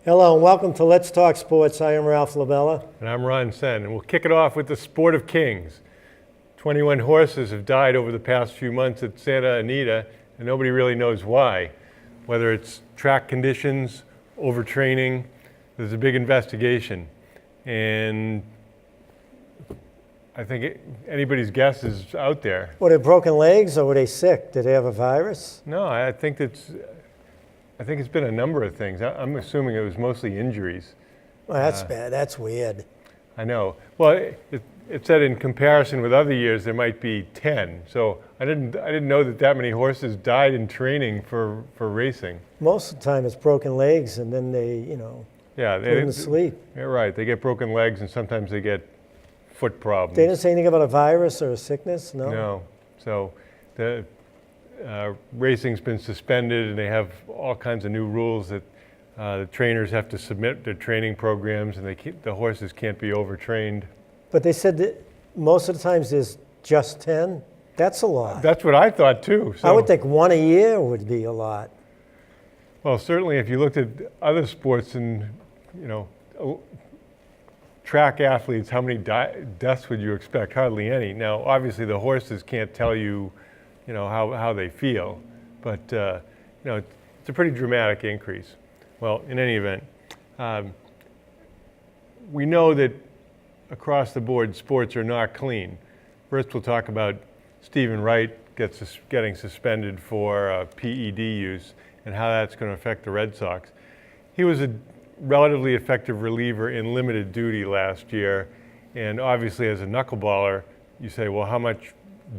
Hello and welcome to Let's Talk Sports. I am Ralph Labella. And I'm Ron Sen, and we'll kick it off with the Sport of Kings. 21 horses have died over the past few months at Santa Anita, and nobody really knows why. Whether it's track conditions, overtraining, there's a big investigation. And I think anybody's guess is out there. Were they broken legs or were they sick? Did they have a virus? No, I think it's been a number of things. I'm assuming it was mostly injuries. Well, that's bad. That's weird. I know. Well, it said in comparison with other years there might be 10. So I didn't know that many horses died in training for racing. Most of the time it's broken legs and then they, put them to sleep. You're right. They get broken legs and sometimes they get foot problems. They didn't say anything about a virus or a sickness? No? No. So the racing's been suspended, and they have all kinds of new rules that the trainers have to submit their training programs, and the horses can't be overtrained. But they said that most of the times there's just 10? That's a lot. That's what I thought too. So, I would think one a year would be a lot. Well, certainly if you looked at other sports and, track athletes, how many deaths would you expect? Hardly any. Now, obviously the horses can't tell you, how they feel, but it's a pretty dramatic increase. Well, in any event, we know that across the board sports are not clean. First, we'll talk about Stephen Wright getting suspended for PED use and how that's going to affect the Red Sox. He was a relatively effective reliever in limited duty last year, and obviously as a knuckleballer, you say, well, how much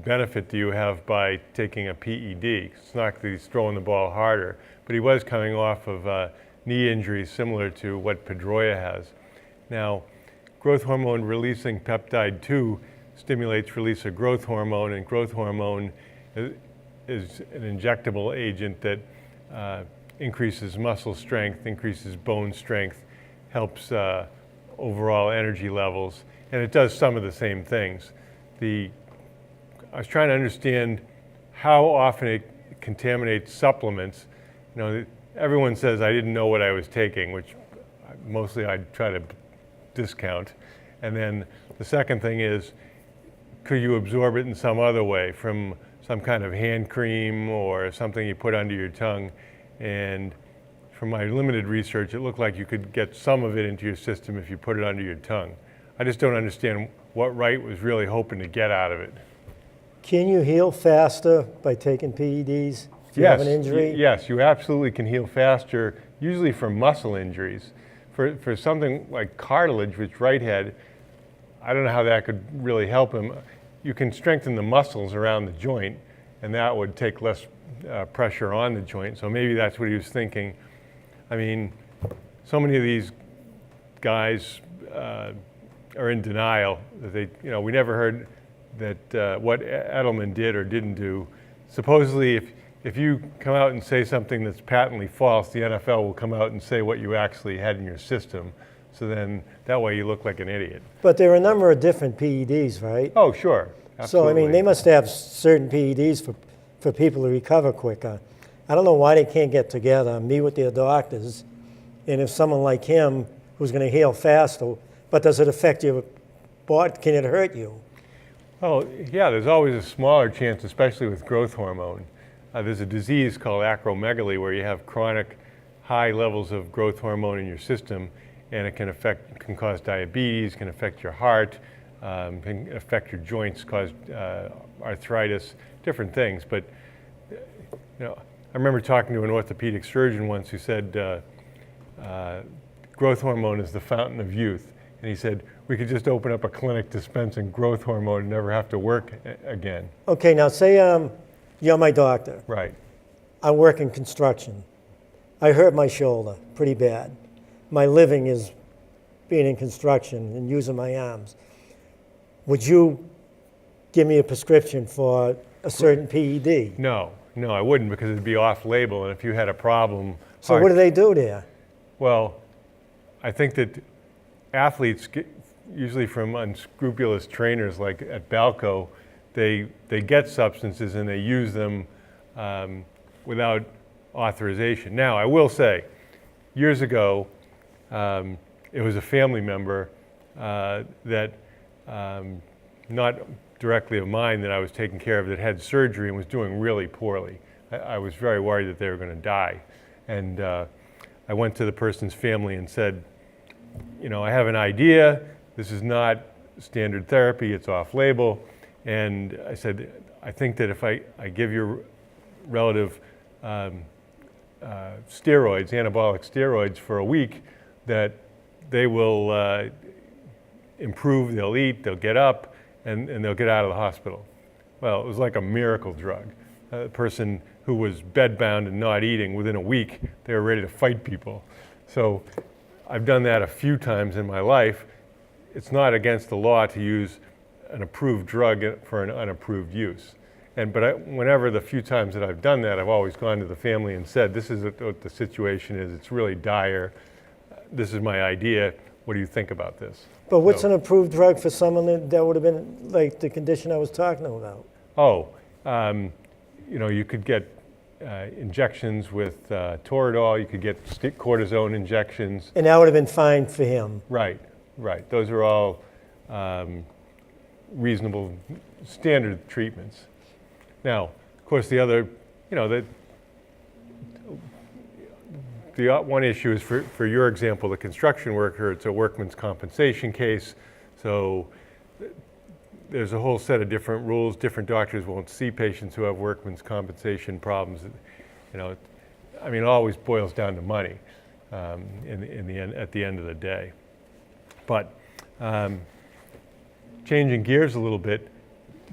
benefit do you have by taking a PED? It's not that he's throwing the ball harder, but he was coming off of knee injuries similar to what Pedroia has. Now, growth hormone releasing peptide 2 stimulates release of growth hormone, and growth hormone is an injectable agent that increases muscle strength, increases bone strength, helps overall energy levels, and it does some of the same things. I was trying to understand how often it contaminates supplements. Everyone says I didn't know what I was taking, which mostly I try to discount. And then the second thing is, could you absorb it in some other way, from some kind of hand cream or something you put under your tongue? And from my limited research, it looked like you could get some of it into your system if you put it under your tongue. I just don't understand what Wright was really hoping to get out of it. Can you heal faster by taking PEDs if you have an injury? Yes, you absolutely can heal faster, usually from muscle injuries. For something like cartilage, which Wright had, I don't know how that could really help him. You can strengthen the muscles around the joint, and that would take less pressure on the joint. So maybe that's what he was thinking. I mean, so many of these guys are in denial that we never heard that what Edelman did or didn't do. Supposedly, if you come out and say something that's patently false, the NFL will come out and say what you actually had in your system. So then that way you look like an idiot. But there are a number of different PEDs, right? Oh, sure. Absolutely. So, they must have certain PEDs for people to recover quicker. I don't know why they can't get together and meet with their doctors. And if someone like him who's going to heal faster, but does it affect your body? Can it hurt you? Well, yeah, there's always a smaller chance, especially with growth hormone. There's a disease called acromegaly where you have chronic high levels of growth hormone in your system, and it can cause diabetes, can affect your heart, can affect your joints, cause arthritis, different things. But I remember talking to an orthopedic surgeon once who said growth hormone is the fountain of youth. And he said, we could just open up a clinic dispensing growth hormone and never have to work again. Okay, now say you're my doctor. Right. I work in construction. I hurt my shoulder pretty bad. My living is being in construction and using my arms. Would you give me a prescription for a certain PED? No, I wouldn't, because it'd be off-label, and if you had a problem... So what do they do there? Well, I think that athletes, usually from unscrupulous trainers like at Balco, they get substances and they use them without authorization. Now, I will say, years ago, it was a family member that, not directly of mine, that I was taking care of, that had surgery and was doing really poorly. I was very worried that they were going to die. And I went to the person's family and said, I have an idea. This is not standard therapy. It's off-label. And I said, I think that if I give your relative steroids, anabolic steroids for a week, that they will improve, they'll eat, they'll get up, and they'll get out of the hospital. Well, it was like a miracle drug. A person who was bedbound and not eating, within a week, they were ready to fight people. So I've done that a few times in my life. It's not against the law to use an approved drug for an unapproved use. But whenever the few times that I've done that, I've always gone to the family and said, this is what the situation is. It's really dire. This is my idea. What do you think about this? But what's an approved drug for someone that would have been like the condition I was talking about? You could get injections with Toradol. You could get cortisone injections. And that would have been fine for him. Right. Those are all reasonable standard treatments. Now, of course, the other, the one issue is for your example, the construction worker. It's a workman's compensation case, so there's a whole set of different rules. Different doctors won't see patients who have workman's compensation problems. It always boils down to money in the end, at the end of the day. But changing gears a little bit,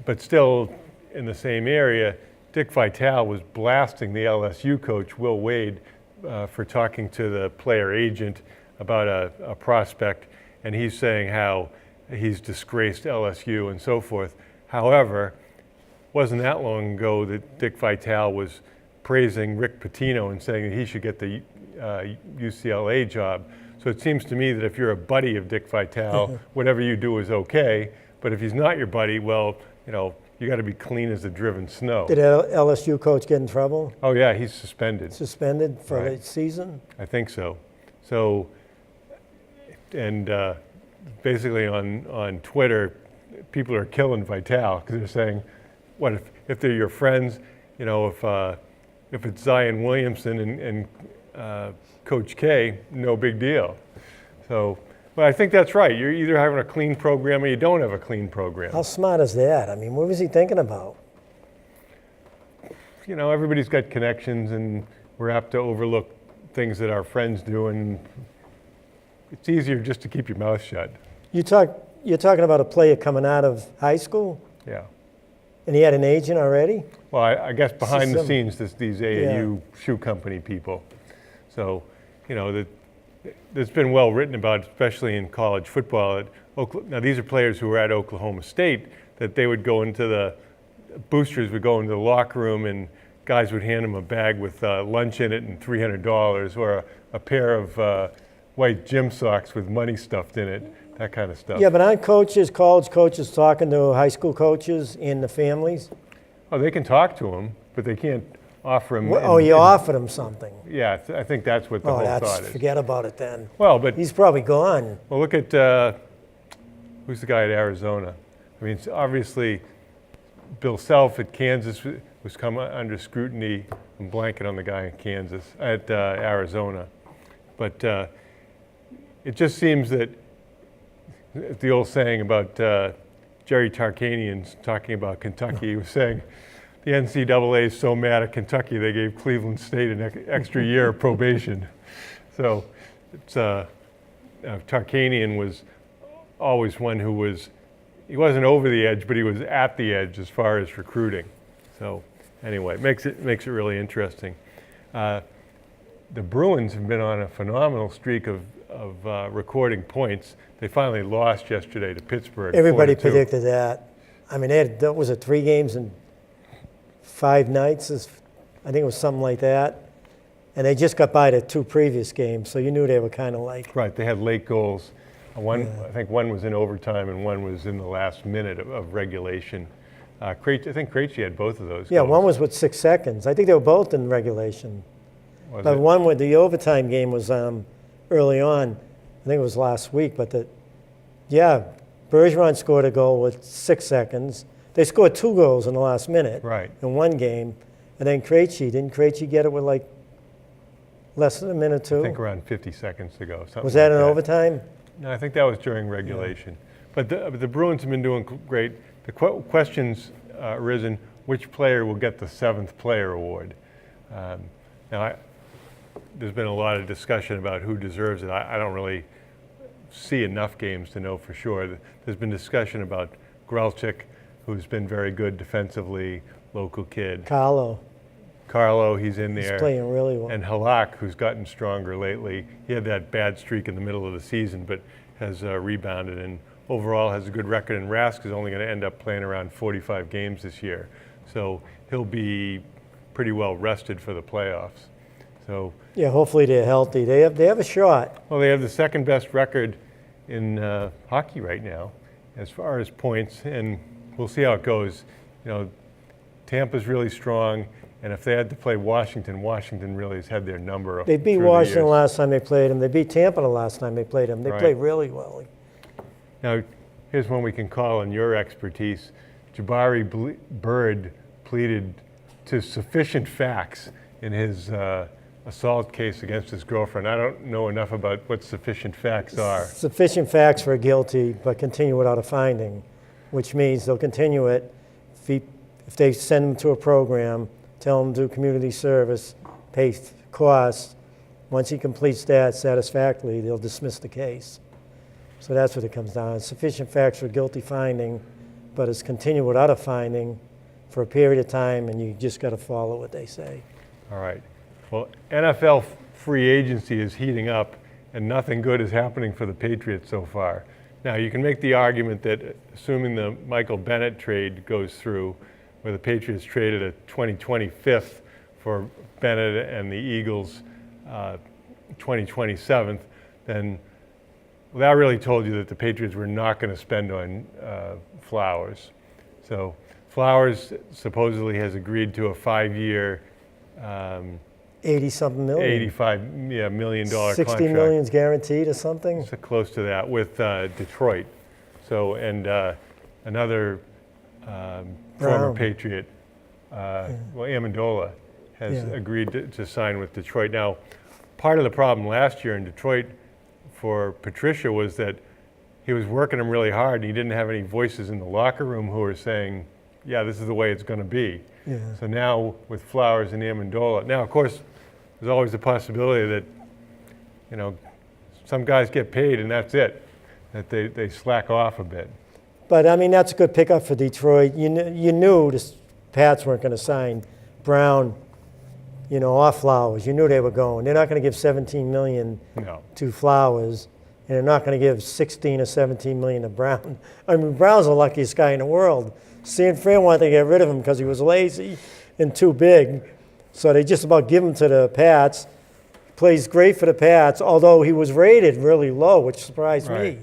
but still in the same area, Dick Vitale was blasting the LSU coach, Will Wade, for talking to the player agent about a prospect, and he's saying how he's disgraced LSU and so forth. However, wasn't that long ago that Dick Vitale was praising Rick Pitino and saying that he should get the UCLA job. So it seems to me that if you're a buddy of Dick Vitale, whatever you do is okay. But if he's not your buddy, well, you got to be clean as the driven snow. Did LSU coach get in trouble? Oh yeah, he's suspended. Suspended for the season? I think so. So, and basically on Twitter, people are killing Vitale because they're saying, what if they're your friends? If it's Zion Williamson and Coach K, no big deal. So. But I think that's right. You're either having a clean program or you don't have a clean program. How smart is that? What was he thinking about? Everybody's got connections, and we're apt to overlook things that our friends do, and it's easier just to keep your mouth shut. You're talking about a player coming out of high school? Yeah. And he had an agent already? Well, I guess behind the scenes, these AAU shoe company people. So, that's been well written about, especially in college football. Now, these are players who were at Oklahoma State, that they would go into boosters would go into the locker room, and guys would hand them a bag with lunch in it and $300, or a pair of white gym socks with money stuffed in it, that kind of stuff. Yeah, but aren't college coaches talking to high school coaches and the families? Oh, they can talk to them, but they can't offer them. You offered him something. Yeah, I think that's what the whole thought is. Forget about it then. Well, but he's probably gone. Well, look at who's the guy at Arizona? It's obviously Bill Self at Kansas was come under scrutiny. I'm blanking on the guy in Arizona, but it just seems that the old saying about Jerry Tarkanian talking about Kentucky. He was saying, the NCAA is so mad at Kentucky, they gave Cleveland State an extra year of probation. So it's, Tarkanian was always one who he wasn't over the edge, but he was at the edge as far as recruiting. So anyway, it makes it really interesting. The Bruins have been on a phenomenal streak of recording points. They finally lost yesterday to Pittsburgh. Everybody 4-2. predicted that. That was 3 games in 5 nights. I think it was something like that. And they just got by the 2 previous games, so you knew they were kind of like. Right, they had late goals. I think one was in overtime and one was in the last minute of regulation. I think Krejci had both of those. Yeah, goals. one was with 6 seconds. I think they were both in regulation. But one with the overtime game was early on. think it was last week, but Bergeron scored a goal with 6 seconds. They scored 2 goals in the last minute Right. in one game. And then didn't Krejci get it with like less than a minute too? I think around 50 seconds to go. Was that in overtime? No, I think that was during regulation. Yeah. But the Bruins have been doing great. The questions arisen, which player will get the 7th player award? There's been a lot of discussion about who deserves it. I don't really see enough games to know for sure. There's been discussion about Gralchik, who's been very good defensively, local kid. Carlo, he's in there. He's playing really well. And Halak, who's gotten stronger lately. He had that bad streak in the middle of the season, but has rebounded and overall has a good record. And Rask is only going to end up playing around 45 games this year. So he'll be pretty well rested for the playoffs. So yeah, hopefully they're healthy. They have a shot. Well, they have the second best record in hockey right now as far as points, and we'll see how it goes. Tampa's really strong, and if they had to play Washington really has had their number. They beat Washington the last time they played them. They beat Tampa the last time they played them. They played really well. Now, here's one we can call on your expertise. Jabari Bird pleaded to sufficient facts in his assault case against his girlfriend. I don't know enough about what sufficient facts are. Sufficient facts for guilty, but continue without a finding, which means they'll continue it if they send him to a program, tell him to do community service, pay costs. Once he completes that satisfactorily, they'll dismiss the case. So that's what it comes down to. Sufficient facts for guilty finding, but it's continue without a finding for a period of time, and you just got to follow what they say. All right. Well, NFL free agency is heating up, and nothing good is happening for the Patriots so far. Now, you can make the argument that assuming the Michael Bennett trade goes through, where the Patriots traded a 2025th for Bennett and the Eagles 2027th, then that really told you that the Patriots were not going to spend on Flowers. So Flowers supposedly has agreed to a 5-year 80-something million. $85 million contract. 60 million's guaranteed or something? So close to that with Detroit. So, and another former Patriot, Amendola, has agreed to sign with Detroit. Now, part of the problem last year in Detroit for Patricia was that he was working him really hard and he didn't have any voices in the locker room who were saying, yeah, this is the way it's going to be. Yeah. So now with Flowers and Amendola, now of course there's always the possibility that, some guys get paid and that's it, that they slack off a bit. But I mean, that's a good pickup for Detroit. You knew the Pats weren't going to sign Brown, off Flowers. You knew they were going. They're not going to give $17 million to Flowers, and they're not going to give $16 or $17 million to Brown. I mean, Brown's the luckiest guy in the world. San Fran wanted to get rid of him because he was lazy and too big, so they just about give him to the Pats. Plays great for the Pats, although he was rated really low, which surprised me.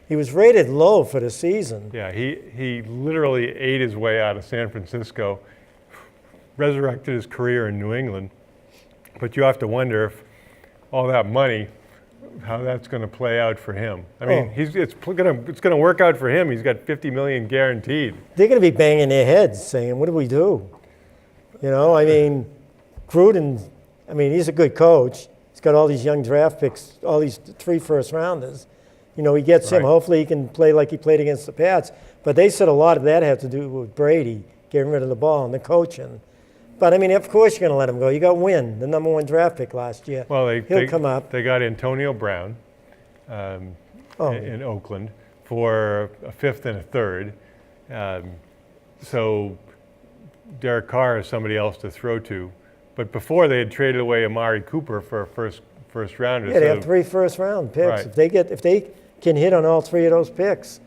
He was rated low for the season. Yeah, he literally ate his way out of San Francisco, resurrected his career in New England. But you have to wonder if all that money, how that's going to play out for him. I mean, it's going to work out for him. He's got $50 million guaranteed. They're going to be banging their heads saying, what do we do? I mean, Gruden, he's a good coach. He's got all these young draft picks, all these 3 first-rounders. He gets him. Hopefully he can play like he played against the Pats. But they said a lot of that had to do with Brady getting rid of the ball and the coaching. But, of course you're going to let him go. You got Wynn, the number 1 draft pick last year. Well, He'll come up. They got Antonio Brown in Oakland for a 5th and a 3rd. So Derek Carr is somebody else to throw to. But before they had traded away Amari Cooper for a first rounder. Yeah, they have 3 first-round picks. Right. If they can hit on all 3 of those picks,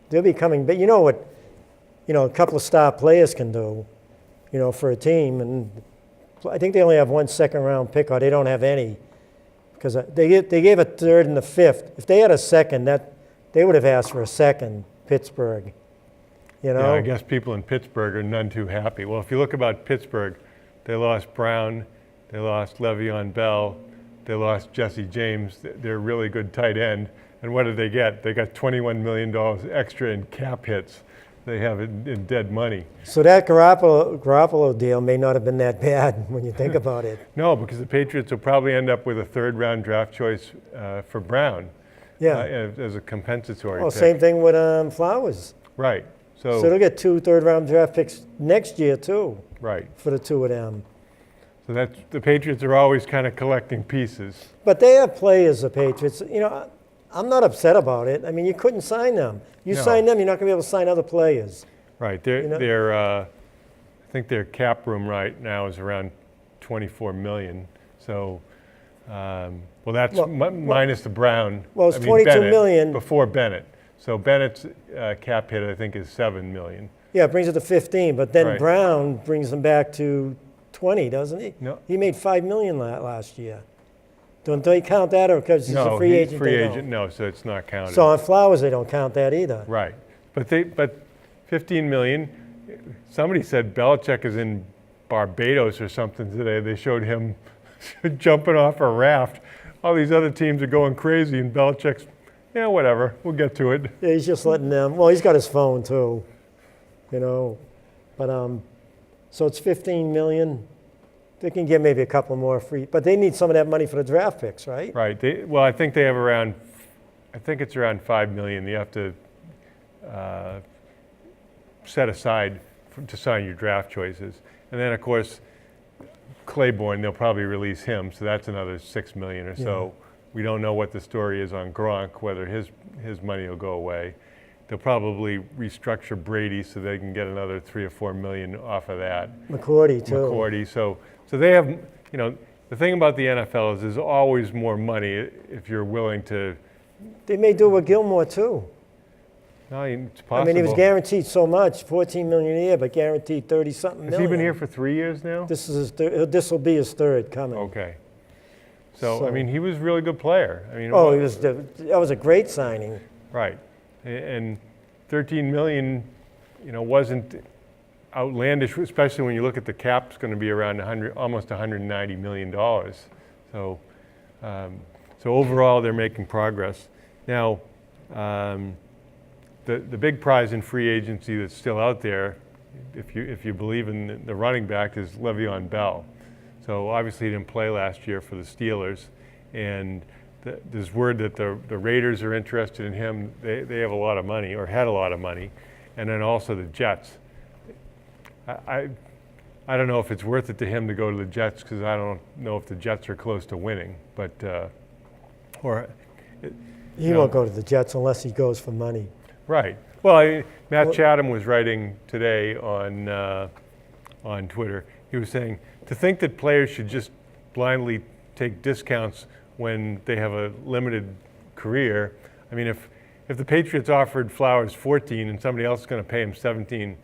they'll be coming. But you know what? A couple of star players can do. For a team, and I think they only have 1 second-round pick, or they don't have any, because they gave a 3rd and a 5th. If they had a 2nd, they would have asked for a 2nd. Pittsburgh, Yeah, I guess people in Pittsburgh are none too happy. Well, if you look about Pittsburgh, they lost Brown, they lost Le'Veon Bell, they lost Jesse James, their really good tight end. And what did they get? They got $21 million extra in cap hits. They have it in dead money. So that Garoppolo deal may not have been that bad when you think about it. No, because the Patriots will probably end up with a third-round draft choice for Brown. Yeah. As a compensatory Well, pick. same thing with Flowers. Right. So they'll get 2 third-round draft picks next year too. Right. For the 2 of them. So that's the Patriots are always kind of collecting pieces. But they have players, the Patriots. You know, I'm not upset about it. I mean, you couldn't sign them. You No. sign them, you're not going to be able to sign other players. Right. You know? I think their cap room right now is around $24 million. So, well, that's minus the Brown. Well, it's I mean, 22 Bennett, million. before Bennett. So Bennett's cap hit, I think, is $7 million. Yeah, it brings it to 15, but then Right. Brown brings them back to 20, doesn't he? No. He made $5 million last year. Don't they count that, or because he's a free agent? Free they agent, don't? no. So it's not counted. So on Flowers, they don't count that either. Right. But 15 million, somebody said Belichick is in Barbados or something today. They showed him jumping off a raft. All these other teams are going crazy, and Belichick's, yeah, whatever, we'll get to it. Yeah, he's just letting them. Well, he's got his phone too, you know. But so it's 15 million. They can get maybe a couple more free, but they need some of that money for the draft picks, right? Right. Well, I think they have around, I think it's around 5 million. You have to set aside to sign your draft choices. And then, of course, Claiborne, they'll probably release him, so that's another 6 million or so. We don't know what the story is on Gronk, whether his money will go away. They'll probably restructure Brady so they can get another 3 or 4 million off of that. McCourty too. McCourty. So they have, you know, the thing about the NFL is there's always more money if you're willing to. They may do it with Gilmore too. No, it's possible. I mean, he was guaranteed so much, 14 million a year, but guaranteed 30-something million. Has he been here for 3 years now? This is his this will be his third coming. Okay. So I mean, he was a really good player. I mean, oh, that was a great signing. Right, and 13 million, you know, wasn't outlandish, especially when you look at the cap's going to be around almost 190 million dollars. So, so overall, they're making progress. Now, the big prize in free agency that's still out there, if you believe in the running back, is Le'Veon Bell. So obviously he didn't play last year for the Steelers, and there's word that the Raiders are interested in him. They have a lot of money, or had a lot of money, and then also the Jets. I don't know if it's worth it to him to go to the Jets, because I don't know if the Jets are close to winning, but He won't go to the Jets unless he goes for money. Right. Well, Matt Chatham was writing today on Twitter. He was saying, to think that players should just blindly take discounts when they have a limited career. I mean, if the Patriots offered Flowers 14 and somebody else is going to pay him 17,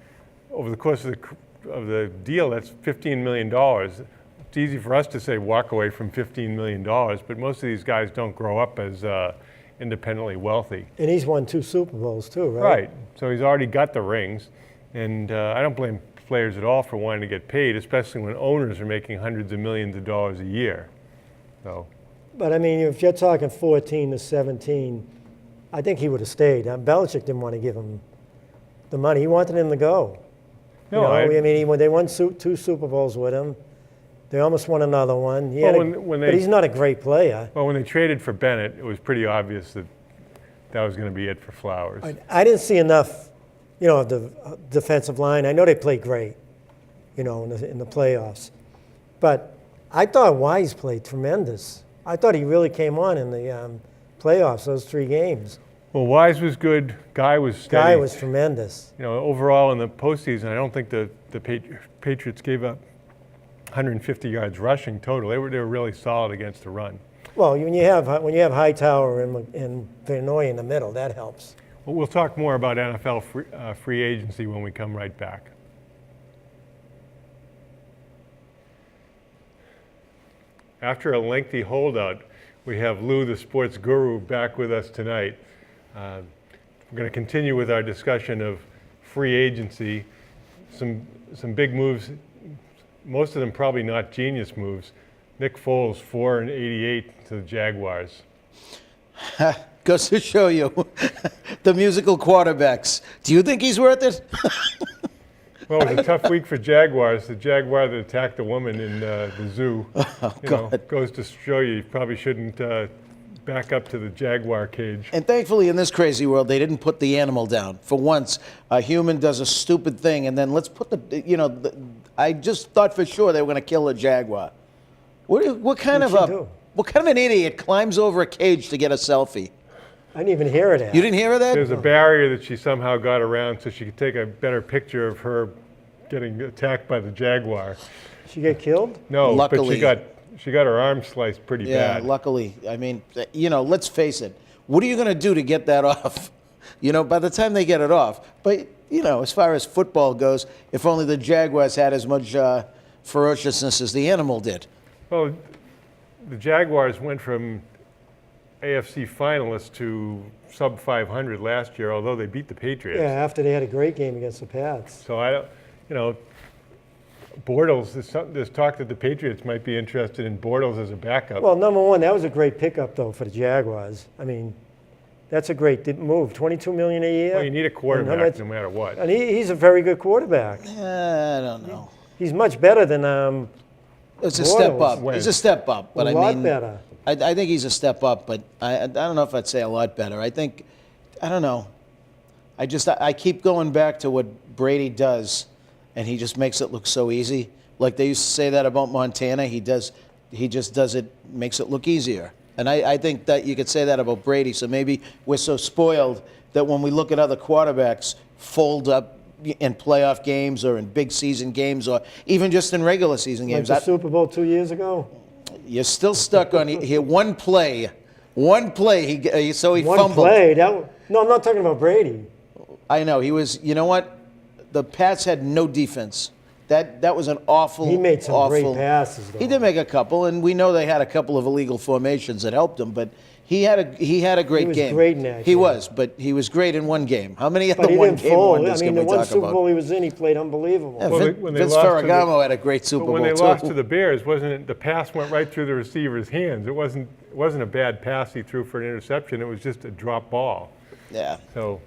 over the course of the deal, that's $15 million. It's easy for us to say walk away from $15 million, but most of these guys don't grow up as independently wealthy. And he's won 2 Super Bowls too, right? Right. So he's already got the rings, and I don't blame players at all for wanting to get paid, especially when owners are making hundreds of millions of dollars a year. So. But I mean, if you're talking 14 to 17, I think he would have stayed. Belichick didn't want to give him the money. He wanted him to go. No, I mean, they won 2 Super Bowls with him. They almost won another one. But he's not a great player. Well, when they traded for Bennett, it was pretty obvious that was going to be it for Flowers. I didn't see enough, you know, of the defensive line. I know they played great, you know, in the playoffs. But I thought Wise played tremendous. I thought he really came on in the playoffs, those 3 games. Well, Wise was good. Guy was steady. Guy was tremendous. You know, overall in the postseason, I don't think the Patriots gave up 150 yards rushing total. They were really solid against the run. Well, when you have Hightower and Vanoy in the middle, that helps. Well, we'll talk more about NFL free agency when we come right back. After a lengthy holdout, we have Lou, the sports guru, back with us tonight. We're going to continue with our discussion of free agency. Some big moves, most of them probably not genius moves. Nick Foles, 4-88 to the Jaguars. Goes to show you the musical quarterbacks. Do you think he's worth it? Well, it was a tough week for Jaguars. The Jaguar that attacked a woman in the zoo, goes to show you probably shouldn't back up to the Jaguar cage. And thankfully, in this crazy world, they didn't put the animal down. For once, a human does a stupid thing, and then let's put I just thought for sure they were going to kill a jaguar. What kind of an idiot climbs over a cage to get a selfie? I didn't even hear it. You didn't hear that? There's a barrier that she somehow got around so she could take a better picture of her getting attacked by the jaguar. She get killed? No, Luckily. but she got her arm sliced pretty bad. Yeah, luckily. I mean, let's face it. What are you going to do to get that off? By the time they get it off. But, as far as football goes, if only the Jaguars had as much ferociousness as the animal did. Well, the Jaguars went from AFC finalists to sub 500 last year, although they beat the Patriots. Yeah, after they had a great game against the Pats. So I don't, Bortles, there's talk that the Patriots might be interested in Bortles as a backup. Well, number one, that was a great pickup, though, for the Jaguars. I mean, that's a great move. $22 million a year. Well, you need a quarterback no matter what. And he's a very good quarterback. I don't know. He's much better than It's a Bortles. step up. When? He's a step up. But a I lot mean, better. I think he's a step up, but I don't know if I'd say a lot better. I don't know. I keep going back to what Brady does, and he just makes it look so easy. Like they used to say that about Montana. He just does it, makes it look easier. And I think that you could say that about Brady. So maybe we're so spoiled that when we look at other quarterbacks fold up in playoff games or in big season games or even just in regular season Like games. the Super Bowl 2 years ago. You're still stuck on here. One play. One play. He One fumbled. play. No, I'm not talking about Brady. I know he was. You know what? The Pats had no defense. That was an awful. He made some awful, great passes, though. He did make a couple, and we know they had a couple of illegal formations that helped him. But he had a great He was game. great in that He game. was, but he was great in one game. How many But other he one didn't game fold. wonders I mean, can the we one talk Super about? Bowl he was in, he played unbelievable. Yeah, Well, Vince they lost to the- Ferragamo had a great Super But when Bowl they too. lost to the Bears, the pass went right through the receiver's hands. It wasn't a bad pass he threw for an interception. It was just a drop ball. Yeah. So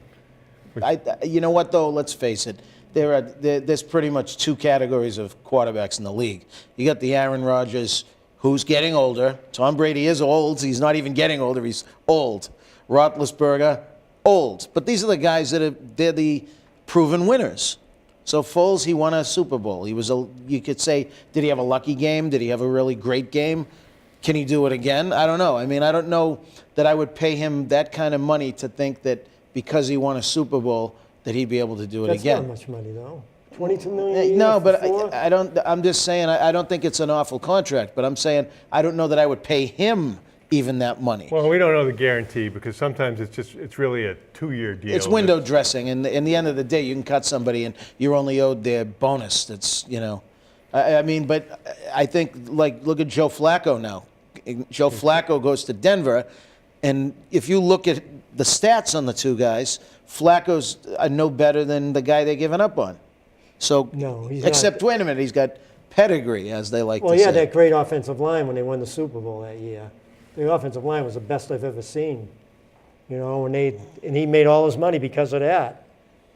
You know what, though? Let's face it. There's pretty much two categories of quarterbacks in the league. You got the Aaron Rodgers, who's getting older. Tom Brady is old. He's not even getting older. He's old. Roethlisberger, old. But these are the guys they're the proven winners. So Foles, he won a Super Bowl. You could say, did he have a lucky game? Did he have a really great game? Can he do it again? I don't know. I mean, I don't know that I would pay him that kind of money to think that because he won a Super Bowl that he'd be able to do it That's again. not much money, though. $22 million a year No, for but four? I don't. I'm just saying I don't think it's an awful contract. But I'm saying I don't know that I would pay him even that money. well, we don't know the guarantee because sometimes it's really a 2-year deal. It's window dressing, and in the end of the day, you can cut somebody and you're only owed their bonus. That's I mean, but I think look at Joe Flacco now. Joe Flacco goes to Denver, and if you look at the stats on the two guys, Flacco's no better than the guy they're giving up on. So, No, he's not. except wait a minute, he's got pedigree, as they like Well, to he say. had that great offensive line when they won the Super Bowl that year. The offensive line was the best I've ever seen. And he made all his money because of that.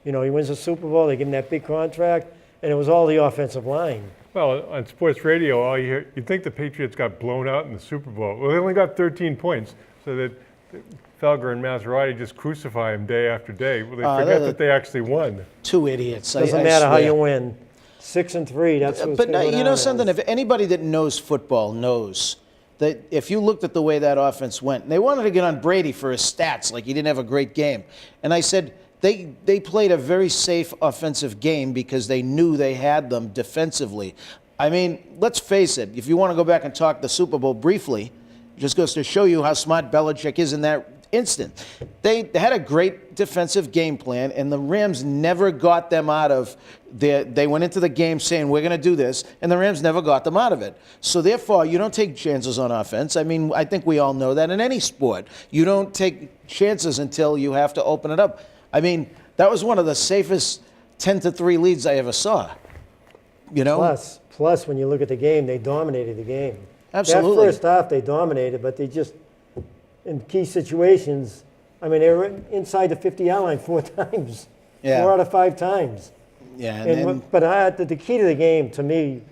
He wins the Super Bowl, they give him that big contract, and it was all the offensive line. Well, on sports radio, all you hear, you'd think the Patriots got blown out in the Super Bowl. Well, they only got 13 points, so that Felger and Maserati just crucify him day after day. Well, they forget that they actually won. Two idiots. Doesn't I matter how swear. you win. 6-3, that's what's But gonna go you know down something? as. If anybody that knows football knows that if you looked at the way that offense went, and they wanted to get on Brady for his stats, like he didn't have a great game. And I said they played a very safe offensive game because they knew they had them defensively. I mean, let's face it. If you want to go back and talk the Super Bowl briefly, it just goes to show you how smart Belichick is in that instant. They had a great defensive game plan, and the Rams never got them out of their. They went into the game saying, we're going to do this, and the Rams never got them out of it. So therefore, you don't take chances on offense. I mean, I think we all know that in any sport. You don't take chances until you have to open it up. I mean, that was one of the safest 10-3 leads I ever saw. Plus, when you look at the game, they dominated the game. Absolutely. That first half, they dominated, but they just, in key situations, I mean, they were inside the 50-yard line 4 times. Yeah. 4 out of 5 times. Yeah, But the key to the game, to me,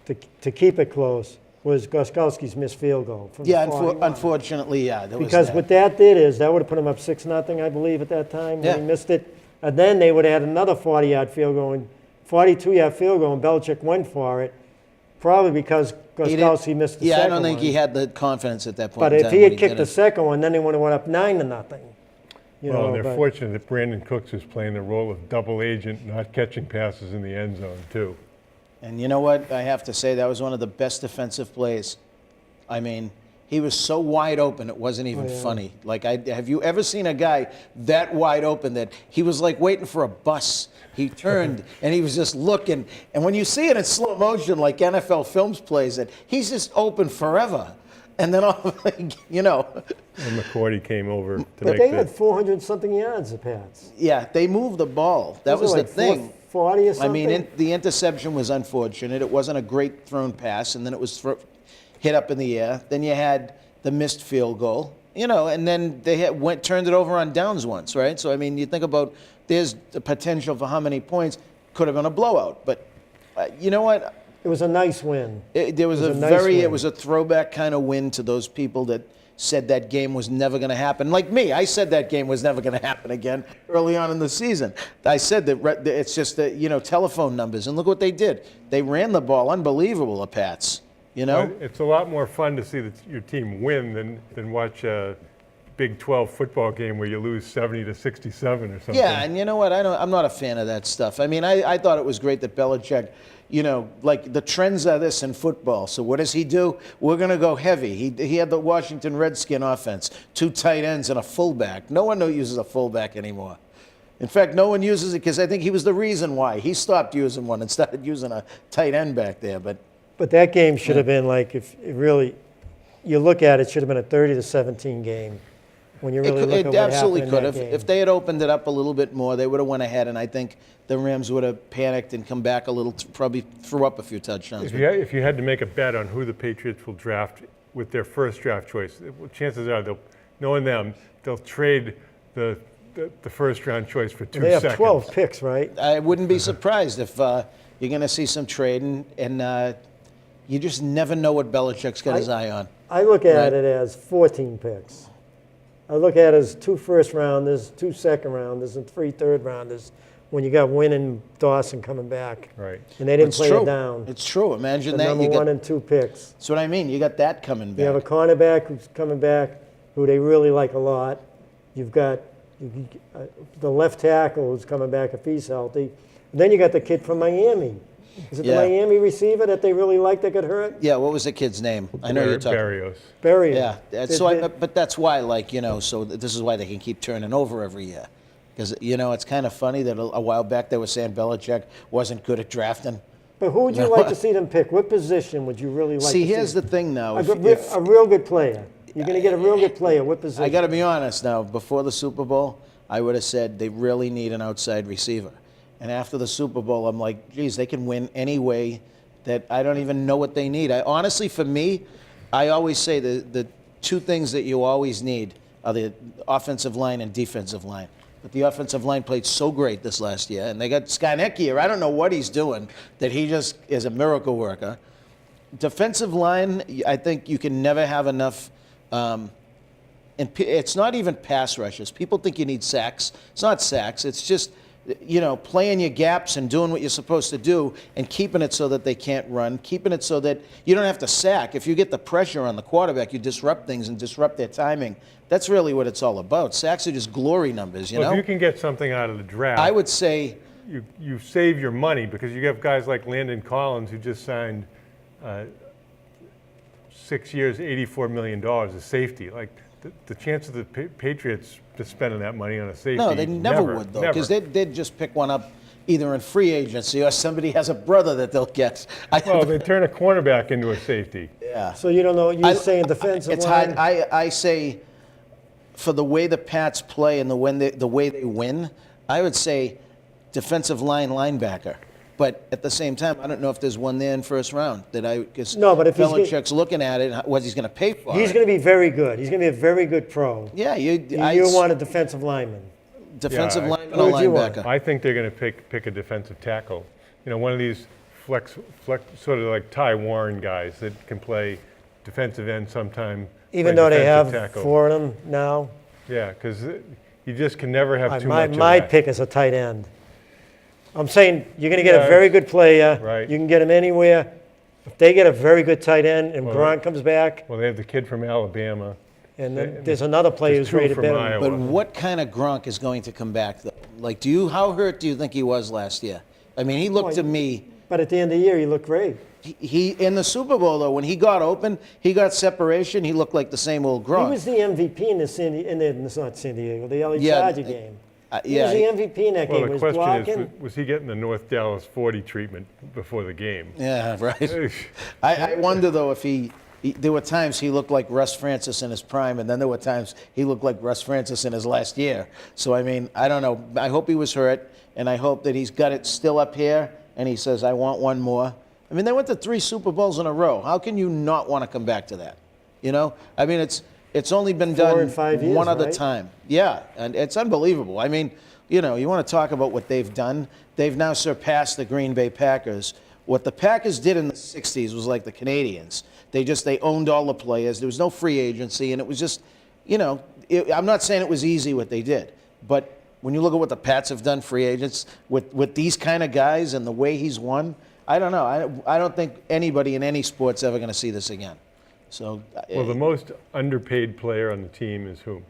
to keep it close, was Goskowski's missed field goal. From yeah. 41. Unfortunately, yeah. There was Because that. what that did is, that would have put them up 6-0, I believe, at that time, when Yeah. he missed it. And then they would have had another 40-yard field goal, and 42-yard field goal, and Belichick went for it, probably because He didn't- Goskowski missed the Yeah, second I don't think one. he had the confidence at that point. But in if time he when had kicked did the it. second one, then they would have went up 9-0. You Well, know, and they're but- fortunate that Brandon Cooks is playing the role of double agent, not catching passes in the end zone, too. And you know what? I have to say that was one of the best defensive plays. I mean, he was so wide open, it wasn't even funny. Like, have you ever seen a guy that wide open that he was like waiting for a bus? He turned and he was just looking. And when you see it in slow motion, like NFL Films plays it, he's just open forever. And then, And McCourty came over to But make they the... had 400-something yards, the Pats. yeah, they moved the ball. That was like the thing. 440 or I something? mean, the interception was unfortunate. It wasn't a great thrown pass, and then it was hit up in the air. Then you had the missed field goal, and then they turned it over on downs once, right? So, I mean, you think about there's the potential for how many points could have been a blowout. But you know what? It was a nice win. There was a nice it win. was a throwback kind of win to those people that said that game was never going to happen. Like me, I said that game was never going to happen again early on in the season. I said that it's just that, telephone numbers. And look what they did. They ran the ball. Unbelievable, the Pats. It's a lot more fun to see your team win than watch a Big 12 football game where you lose 70-67 or something. Yeah, and you know what? I'm not a fan of that stuff. I mean, I thought it was great that Belichick, like the trends are this in football. So what does he do? We're going to go heavy. He had the Washington Redskin offense, 2 tight ends and a fullback. No one uses a fullback anymore. In fact, no one uses it because I think he was the reason why. He stopped using one and started using a tight end back there. But that game should have been like, if it really, you look at it, should have been a 30-17 game. When you really look at it what absolutely happened in could that have. game. If they had opened it up a little bit more, they would have went ahead, and I think the Rams would have panicked and come back a little, probably threw up a few touchdowns. If you had to make a bet on who the Patriots will draft with their first draft choice, chances are, knowing them, they'll trade the first round choice for 2 They have seconds. 12 picks, right? I wouldn't be surprised if you're going to see some trading, and you just never know what Belichick's got his eye on. I look at Right. it as 14 picks. I look at it as 2 first-rounders, 2 second-rounders, and 3 third-rounders when you got Wynn and Dawson coming back. Right. And they didn't It's play true. it down. It's true. Imagine The that. number You 1 got, and 2 picks. that's what I mean. You got that coming back. You have a cornerback who's coming back, who they really like a lot. You've got the left tackle who's coming back if he's healthy. And then you got the kid from Miami. Is it Yeah. the Miami receiver that they really like that got hurt? Yeah, what was the kid's name? I know you're talking. Barrios. Berrios. Yeah, but that's why, so this is why they can keep turning over every year. Because, it's kind of funny that a while back they were saying Belichick wasn't good at drafting. But who would you like to see them pick? What position would you really like See, to see? here's the thing now. A real good player. You're going to get a real good player. What position? I got to be honest now. Before the Super Bowl, I would have said they really need an outside receiver. And after the Super Bowl, I'm like, geez, they can win any way that I don't even know what they need. Honestly, for me, I always say the 2 things that you always need are the offensive line and defensive line. But the offensive line played so great this last year, and they got Skyneck here. I don't know what he's doing, that he just is a miracle worker. Defensive line, I think you can never have enough. And it's not even pass rushes. People think you need sacks. It's not sacks. It's just, playing your gaps and doing what you're supposed to do and keeping it so that they can't run, keeping it so that you don't have to sack. If you get the pressure on the quarterback, you disrupt things and disrupt their timing. That's really what it's all about. Sacks are just glory numbers, Well, if you can get something out of the draft, I would say, you save your money because you have guys like Landon Collins who just signed 6 years, $84 million as safety. Like the chance of the Patriots just spending that money on a safety. no, they never would, though, because they'd just pick one up either in free agency or somebody has a brother that they'll get. Well, they turn a cornerback into a safety. Yeah. So you don't know. You're saying defensive It's line? hard. I say, for the way the Pats play and the way they win, I would say defensive line linebacker. But at the same time, I don't know if there's one there in first round because No, but if he's Belichick's looking at it, what he's going to pay for. He's going to be very good. He's going to be a very good pro. Yeah, You want a defensive lineman. defensive Yeah, lineman Who or would you want? linebacker. I think they're going to pick a defensive tackle. One of these flex, sort of like Ty Warren guys that can play defensive end sometime. Even play though they defensive have tackle. 4 of them now. Yeah, because you just can never have too My much of my that. pick is a tight end. I'm saying you're going to get Yeah, a very good player. right. You can get him anywhere. If they get a very good tight end and Well, Gronk comes back, Well, they have the kid from Alabama. and then there's another player There's who's 2 rated from better. Iowa. But what kind of Gronk is going to come back though? Like, how hurt do you think he was last year? I mean, he looked to me. But at the end of the year, he looked great. He in the Super Bowl though, when he got open, he got separation. He looked like the same old Gronk. He was the MVP in it's not San Diego, the LA Yeah, Charger game. He yeah, was the MVP in that Well, game. the Was question blocking. is, was he getting the North Dallas 40 treatment before the game? yeah, right. I wonder though if there were times he looked like Russ Francis in his prime, and then there were times he looked like Russ Francis in his last year. So I mean, I don't know. I hope he was hurt, and I hope that he's got it still up here, and he says, "I want one more." I mean, they went to 3 Super Bowls in a row. How can you not want to come back to that? I mean, it's only been 4 done in 5 years, one other right? time. Yeah, and it's unbelievable. I mean, you want to talk about what they've done. They've now surpassed the Green Bay Packers. What the Packers did in the 60s was like the Canadians. They owned all the players. There was no free agency, and it was just, I'm not saying it was easy what they did, but when you look at what the Pats have done, free agents, with these kind of guys and the way he's won, I don't know. I don't think anybody in any sport's ever going to see this again. So, Well, the most underpaid player on the team is who?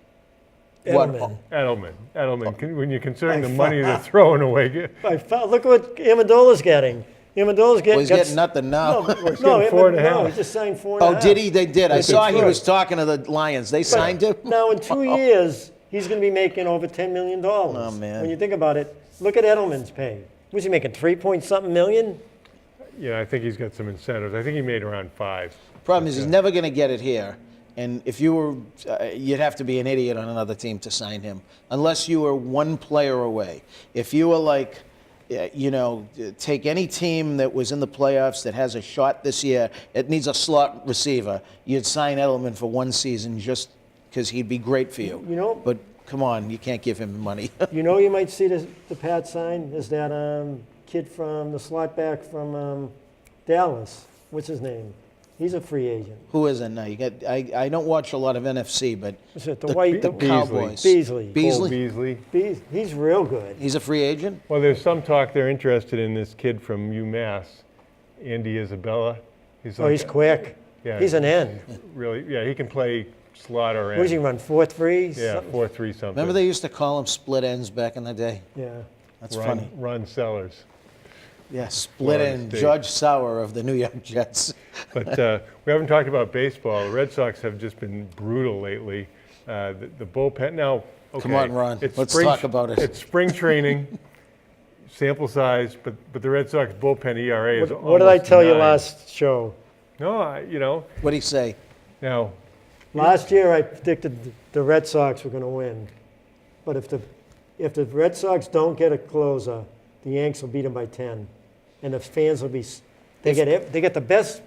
What? Edelman. Edelman. When you're considering the money they're throwing away. Look at what Amendola's getting. Amendola's getting. well, he's getting nothing now. No, he's getting 4.5. he just signed 4.5. Oh, did he? They did. I That's saw he right. was talking to the Lions. They signed him. Now in 2 years, he's going to be making over $10 million. Oh, man. When you think about it, look at Edelman's pay. Was he making 3-point-something million? Yeah, I think he's got some incentives. I think he made around 5. Problem is, he's never going to get it here. And if you were, you'd have to be an idiot on another team to sign him, unless you were one player away. If you were like, take any team that was in the playoffs that has a shot this year, it needs a slot receiver, you'd sign Edelman for one season just because he'd be great for you. But come on, you can't give him money. You might see the Pat sign is that kid from the slot back from Dallas. What's his name? He's a free agent. Who isn't now? I don't watch a lot of NFC, but Is it the white? the The, Cowboys. Beasley. Beasley? Beasley. He's real good. He's a free agent? Well, there's some talk they're interested in this kid from UMass, Andy Isabella. He's like quick. Yeah. He's an end. Really, yeah, he can play slot or end. What does he run? 4-3? Yeah, Something? 4-3 something. Remember they used to call him split ends back in the day? Yeah. That's Ron, funny. Ron Sellers. Yeah, split Florida end. State. Judge Sauer of the New York Jets. But we haven't talked about baseball. The Red Sox have just been brutal lately. The bullpen now. Okay, Come on, Ron. it's Let's spring- talk about it. It's spring training, sample size, but the Red Sox bullpen ERA is What did I almost tell you 9. last show? No, What do you say? now Last year I predicted the Red Sox were going to win, but if the Red Sox don't get a closer, the Yanks will beat them by 10, and the fans will be. They get the best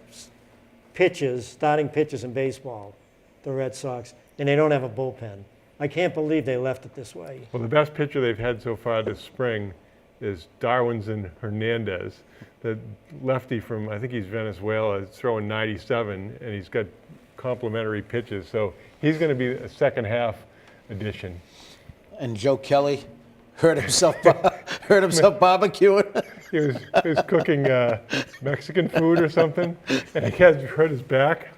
starting pitchers in baseball, the Red Sox, and they don't have a bullpen. I can't believe they left it this way. Well, the best pitcher they've had so far this spring is Darwinzon Hernandez, the lefty from, I think he's Venezuela, is throwing 97, and he's got complimentary pitches. So he's going to be a second half addition. And Joe Kelly hurt himself barbecuing. He was cooking Mexican food or something, and he had hurt his back.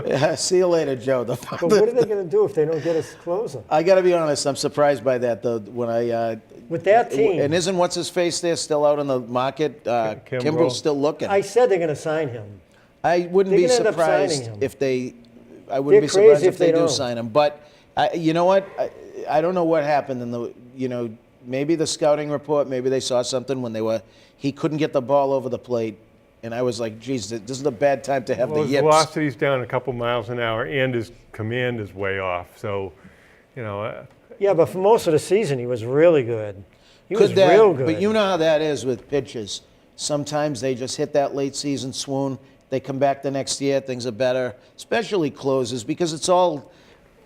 Yeah, see you later, Joe. But what are they going to do if they don't get a closer? I got to be honest, I'm surprised by that, though. When With that team, and isn't what's his face there still out on the market? Kimbrel. Kimbrel's still looking. I said they're going to sign him. I wouldn't They're be gonna end up surprised signing him. if they. I wouldn't They're be surprised crazy if if they they do don't. sign him. But you know what? I don't know what happened in the. Maybe the scouting report. Maybe they saw something when he couldn't get the ball over the plate, and I was like, geez, this is a bad time to have Well, the his yips. velocity's down a couple miles an hour, and his command is way off. So, Yeah, but for most of the season, he was really good. He was Could that? real good. But you know how that is with pitches. Sometimes they just hit that late season swoon. They come back the next year, things are better, especially closers, because it's all,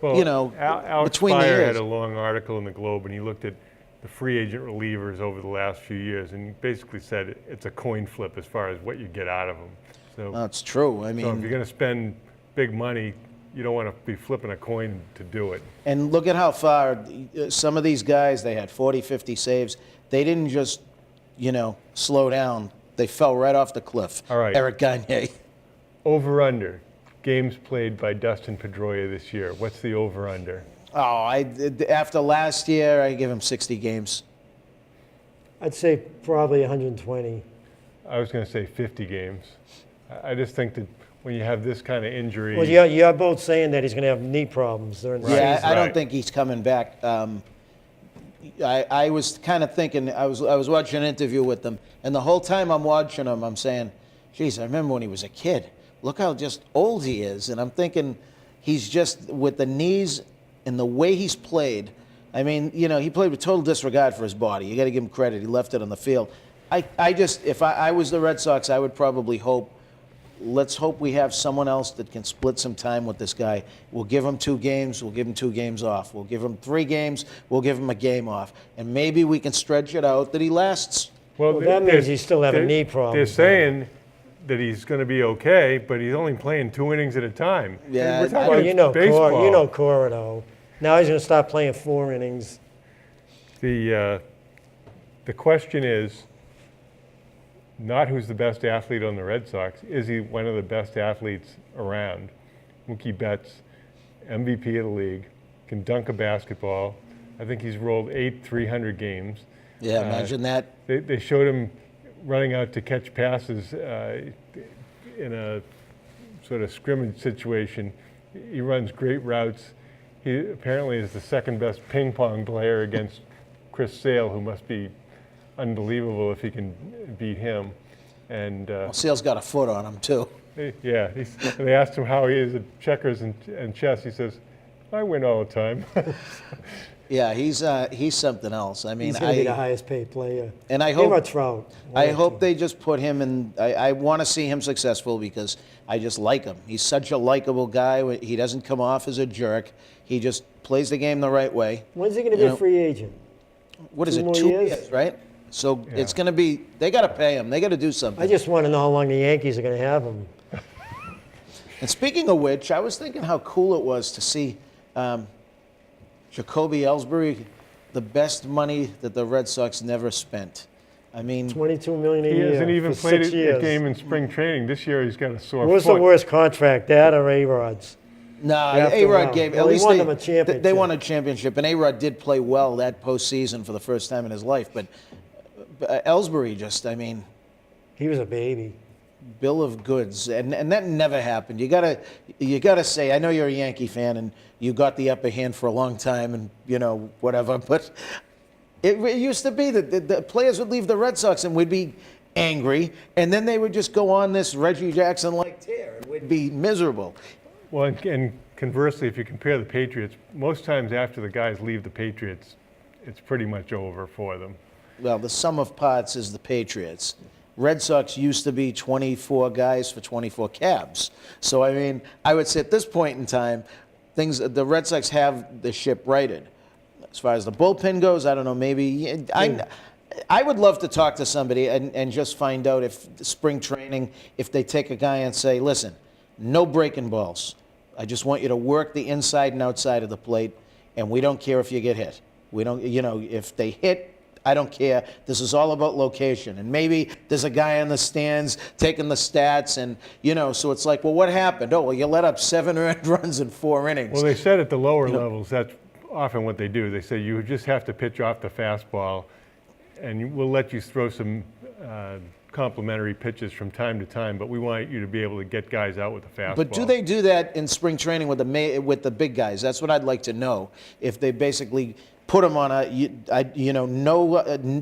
Well, you know, Alex between the Spire years. had a long article in the Globe, and he looked at the free agent relievers over the last few years, and basically said it's a coin flip as far as what you get out of them. So, That's true. I so if mean, you're going to spend big money, you don't want to be flipping a coin to do it. and look at how far some of these guys, they had 40, 50 saves. They didn't just, slow down. They fell right off the cliff. All right. Eric Gagne. Over/under games played by Dustin Pedroia this year. What's the over/under? Oh, after last year, I give him 60 games. I'd say probably 120. I was going to say 50 games. I just think that when you have this kind of injury, Well, you're both saying that he's going to have knee problems during the Yeah, season. I don't Right. think he's coming back. I was kind of thinking, I was watching an interview with him, and the whole time I'm watching him, I'm saying, geez, I remember when he was a kid. Look how just old he is. And I'm thinking he's just, with the knees and the way he's played, I mean, he played with total disregard for his body. You got to give him credit. He left it on the field. If I was the Red Sox, I would probably let's hope we have someone else that can split some time with this guy. We'll give him 2 games. We'll give him 2 games off. We'll give him 3 games. We'll give him a game off. And maybe we can stretch it out that he lasts. Well, that means he still have a knee problem. They're saying that he's going to be okay, but he's only playing 2 innings at a time. Yeah, We're talking Well, you know baseball. Cora, though. Now he's going to stop playing 4 innings. The question is not who's the best athlete on the Red Sox. Is he one of the best athletes around? Mookie Betts, MVP of the league, can dunk a basketball. I think he's rolled 8 300 games. Yeah, imagine that. They showed him running out to catch passes in a sort of scrimmage situation. He runs great routes. He apparently is the second best ping pong player against Chris Sale, who must be unbelievable if he can beat him. And Sale's got a foot on him, too. yeah, they asked him how he is at checkers and chess. He says, "I win all the time." Yeah, he's something else. I mean, He's going to be the highest paid player. And I Him or hope Trout. I hope they just put him in. I want to see him successful because I just like him. He's such a likable guy. He doesn't come off as a jerk. He just plays the game the right way. When's he going to be a free agent? What is 2 it? more 2 years? years, right? So it's going to be. They got to pay him. They got to do something. I just want to know how long the Yankees are going to have him. And speaking of which, I was thinking how cool it was to see Jacoby Ellsbury, the best money that the Red Sox never spent. I mean, $22 million a He year hasn't even for played 6 a years. game in spring training. This year he's got a sore What's foot. the worst contract, that or A-Rod's? nah, After a while. A-Rod gave. Well, At he least won they, them a championship. they won a championship, and A-Rod did play well that postseason for the first time in his life. But Ellsbury just, I mean, He was a baby. bill of goods, and that never happened. You gotta say, I know you're a Yankee fan and you got the upper hand for a long time, and whatever. But it used to be that the players would leave the Red Sox and we'd be angry, and then they would just go on this Reggie Jackson-like tear, and we'd be miserable. Well, and conversely, if you compare the Patriots, most times after the guys leave the Patriots, it's pretty much over for them. Well, the sum of parts is the Patriots. Red Sox used to be 24 guys for 24 cabs. So, I mean, I would say at this point in time, the Red Sox have the ship righted. As far as the bullpen goes, I don't know, maybe. I would love to talk to somebody and just find out if spring training, if they take a guy and say, listen, no breaking balls. I just want you to work the inside and outside of the plate, and we don't care if you get hit. We don't, if they hit, I don't care. This is all about location. And maybe there's a guy in the stands taking the stats, and, so it's like, well, what happened? Oh, well, you let up 7 earned runs in 4 innings. Well, they said at the lower levels, that's often what they do. They say you just have to pitch off the fastball, and we'll let you throw some complimentary pitches from time to time, but we want you to be able to get guys out with the fastball. But do they do that in spring training with the big guys? That's what I'd like to know. If they basically put them on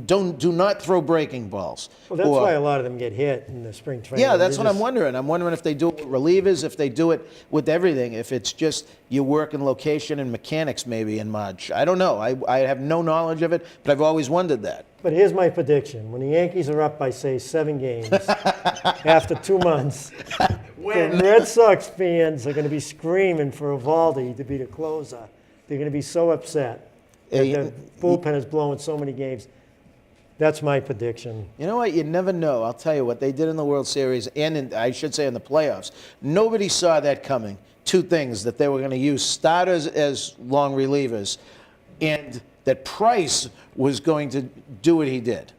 do not throw breaking balls. Well, that's Or- why a lot of them get hit in the spring training. Yeah, that's They what I'm just- wondering. I'm wondering if they do it with relievers, if they do it with everything, if it's just you work in location and mechanics maybe in March. I don't know. I have no knowledge of it, but I've always wondered that. But here's my prediction. When the Yankees are up by, say, 7 games, after 2 months, the Red Sox fans are going to be screaming for Evaldi to be the closer. They're going to be so upset that the bullpen is blowing so many games. That's my prediction. You know what? You never know. I'll tell you what they did in the World Series and I should say in the playoffs. Nobody saw that coming. Two things, that they were going to use starters as long relievers and that Price was going to do what he did.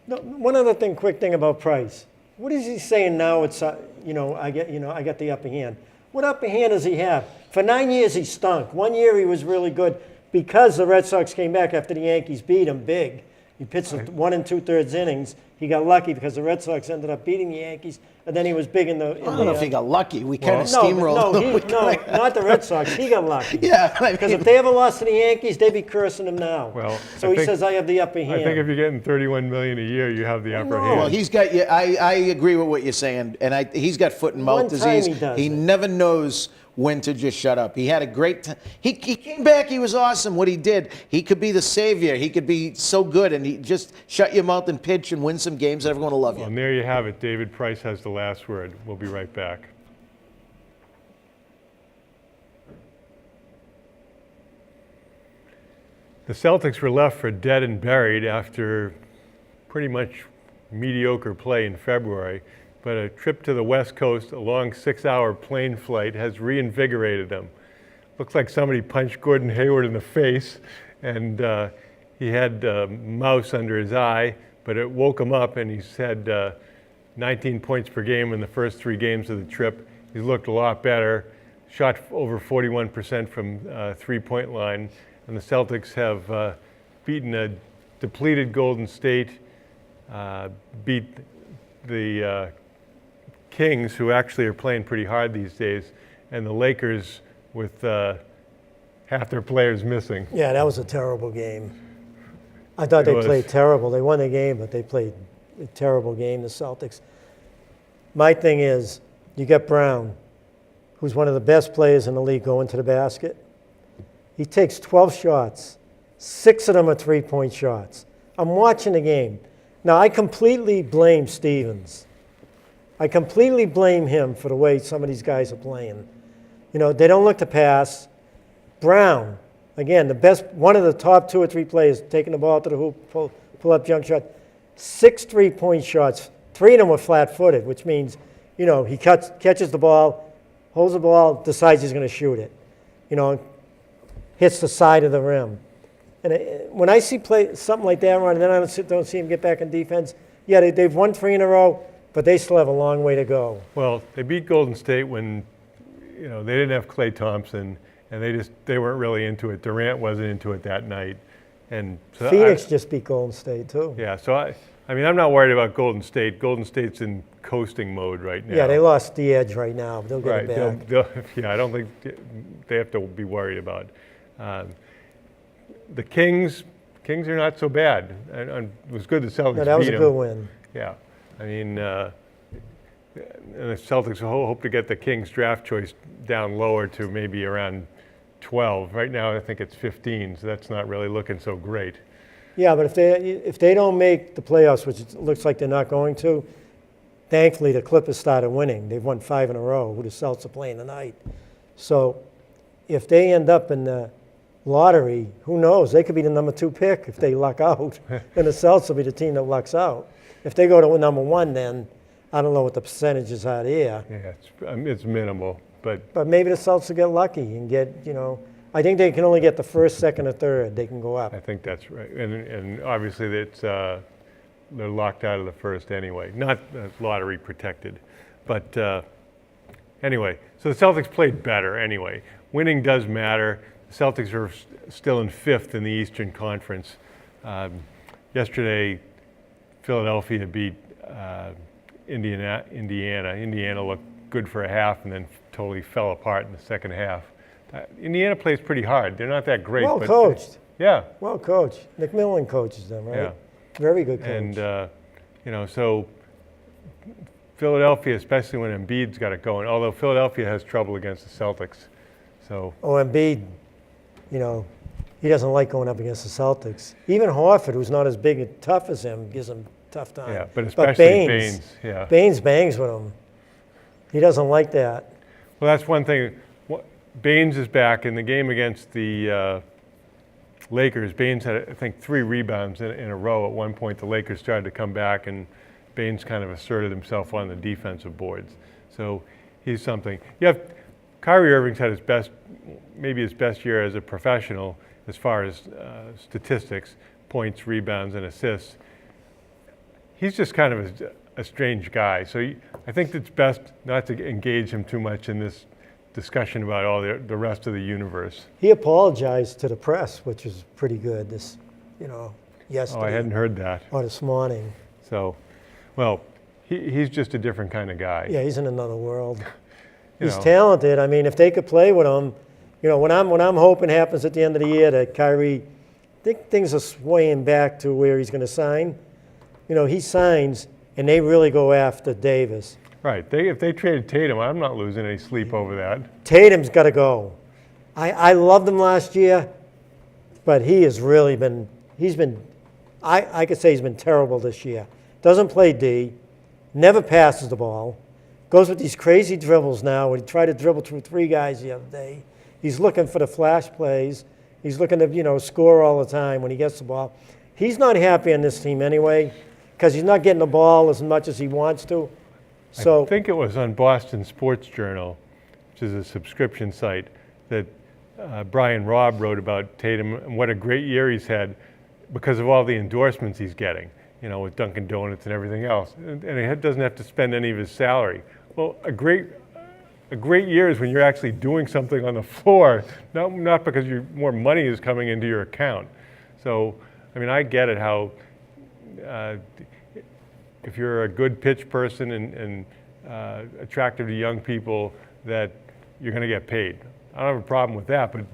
No, one other thing, quick thing about Price. What is he saying now? It's I got the upper hand. What upper hand does he have? For 9 years he stunk. 1 year he was really good because the Red Sox came back after the Yankees beat him big. He pitched 1 2/3 innings. He got lucky because the Red Sox ended up beating the Yankees, and then he was big in the. I don't know if he got lucky. We kind of No, steamrolled. not the Red Sox. He got lucky. Yeah, Because if they ever lost to the Yankees, they'd be cursing him now. Well, so I he think- says, I have the upper hand. I think if you're getting $31 million a year, you have the upper No. hand. Well, he's got. Yeah, I agree with what you're saying, and he's got foot and mouth One time disease. he does it. Never knows when to just shut up. He had a great time. He came back. He was awesome. What he did, he could be the savior. He could be so good, and he just shut your mouth and pitch and win some games. And everyone will love you. And there you have it. David Price has the last word. We'll be right back. The Celtics were left for dead and buried after pretty much mediocre play in February, but a trip to the West Coast, a long 6-hour plane flight, has reinvigorated them. Looks like somebody punched Gordon Hayward in the face, and he had a mouse under his eye, but it woke him up, and he's had 19 points per game in the first 3 games of the trip. He's looked a lot better, shot over 41% from three-point line, and the Celtics have beaten a depleted Golden State, beat the Kings, who actually are playing pretty hard these days, and the Lakers with half their players missing. Yeah, that was a terrible game. I thought they was. played terrible. They won the game, but they played a terrible game, the Celtics. My thing is, you got Brown, who's one of the best players in the league, going to the basket. He takes 12 shots. 6 of them are three-point shots. I'm watching the game. Now, I completely blame Stevens. I completely blame him for the way some of these guys are playing. You know, they don't look to pass. Brown, again, one of the top 2 or 3 players, taking the ball to the hoop, pull up jump shot. 6 three-point shots. 3 of them were flat-footed, which means, you know, he catches the ball, holds the ball, decides he's going to shoot it. You know, hits the side of the rim. And when I see something like that run, and then I don't see him get back in defense, yeah, they've won 3 in a row, but they still have a long way to go. Well, they beat Golden State when, you know, they didn't have Klay Thompson, and they weren't really into it. Durant wasn't into it that night, and so Phoenix just beat Golden State too. Yeah, so I mean, I'm not worried about Golden State. Golden State's in coasting mode right now. Yeah, they lost the edge right now. They'll get Right. it back. Yeah, I don't think they have to be worried about. The Kings are not so bad. And it was good the Celtics No, that was beat a them. good win. Yeah, I mean, and the Celtics hope to get the Kings draft choice down lower to maybe around 12. Right now, I think it's 15, so that's not really looking so great. Yeah, but if they don't make the playoffs, which it looks like they're not going to, thankfully the Clippers started winning. They've won 5 in a row. Who the Celtics are playing tonight. So if they end up in the lottery, who knows? They could be the number 2 pick if they luck out. Then the Celtics will be the team that lucks out. If they go to number 1, then I don't know what the percentages are there. Yeah, it's minimal, but But maybe the Celtics will get lucky and get, you know, I think they can only get the first, second, or third. They can go up. I think that's right. And obviously they're locked out of the first anyway, not lottery protected. But anyway, so the Celtics played better anyway. Winning does matter. The Celtics are still in 5th in the Eastern Conference. Yesterday, Philadelphia beat Indiana. Indiana looked good for a half and then totally fell apart in the second half. Indiana plays pretty hard. They're not that great. Well but coached. Yeah. Well, coach. McMillan coaches them, right? Yeah. Very good coach. And, so Philadelphia, especially when Embiid's got it going, although Philadelphia has trouble against the Celtics. So, Oh, Embiid, he doesn't like going up against the Celtics. Even Horford, who's not as big and tough as him, gives him a tough time. yeah, but especially Baines. Yeah. Baines bangs with him. He doesn't like that. Well, that's one thing. Baines is back in the game against the Lakers. Baines had, I think, 3 rebounds in a row. At one point, the Lakers started to come back, and Baines kind of asserted himself on the defensive boards. So he's something. Kyrie Irving's had maybe his best year as a professional as far as statistics, points, rebounds, and assists. He's just kind of a strange guy. So I think it's best not to engage him too much in this discussion about all the rest of the universe. He apologized to the press, which is pretty good. Yesterday. Oh, I hadn't heard that. Or this morning. So, well, he's just a different kind of guy. Yeah, he's in another world. You He's know. talented. I mean, if they could play with him, what I'm hoping happens at the end of the year that Kyrie, I think things are swaying back to where he's going to sign. He signs, and they really go after Davis. Right. If they traded Tatum, I'm not losing any sleep over that. Tatum's got to go. I loved him last year, but he has really been, I could say he's been terrible this year. Doesn't play D, never passes the ball, goes with these crazy dribbles now. When he tried to dribble through 3 guys the other day, he's looking for the flash plays. He's looking to, score all the time when he gets the ball. He's not happy on this team anyway because he's not getting the ball as much as he wants to. So I think it was on Boston Sports Journal, which is a subscription site, that Brian Robb wrote about Tatum and what a great year he's had because of all the endorsements he's getting, with Dunkin' Donuts and everything else. And he doesn't have to spend any of his salary. Well, a great year is when you're actually doing something on the floor, not because more money is coming into your account. So, I mean, I get it how if you're a good pitch person and attractive to young people, that you're going to get paid. I don't have a problem with that, but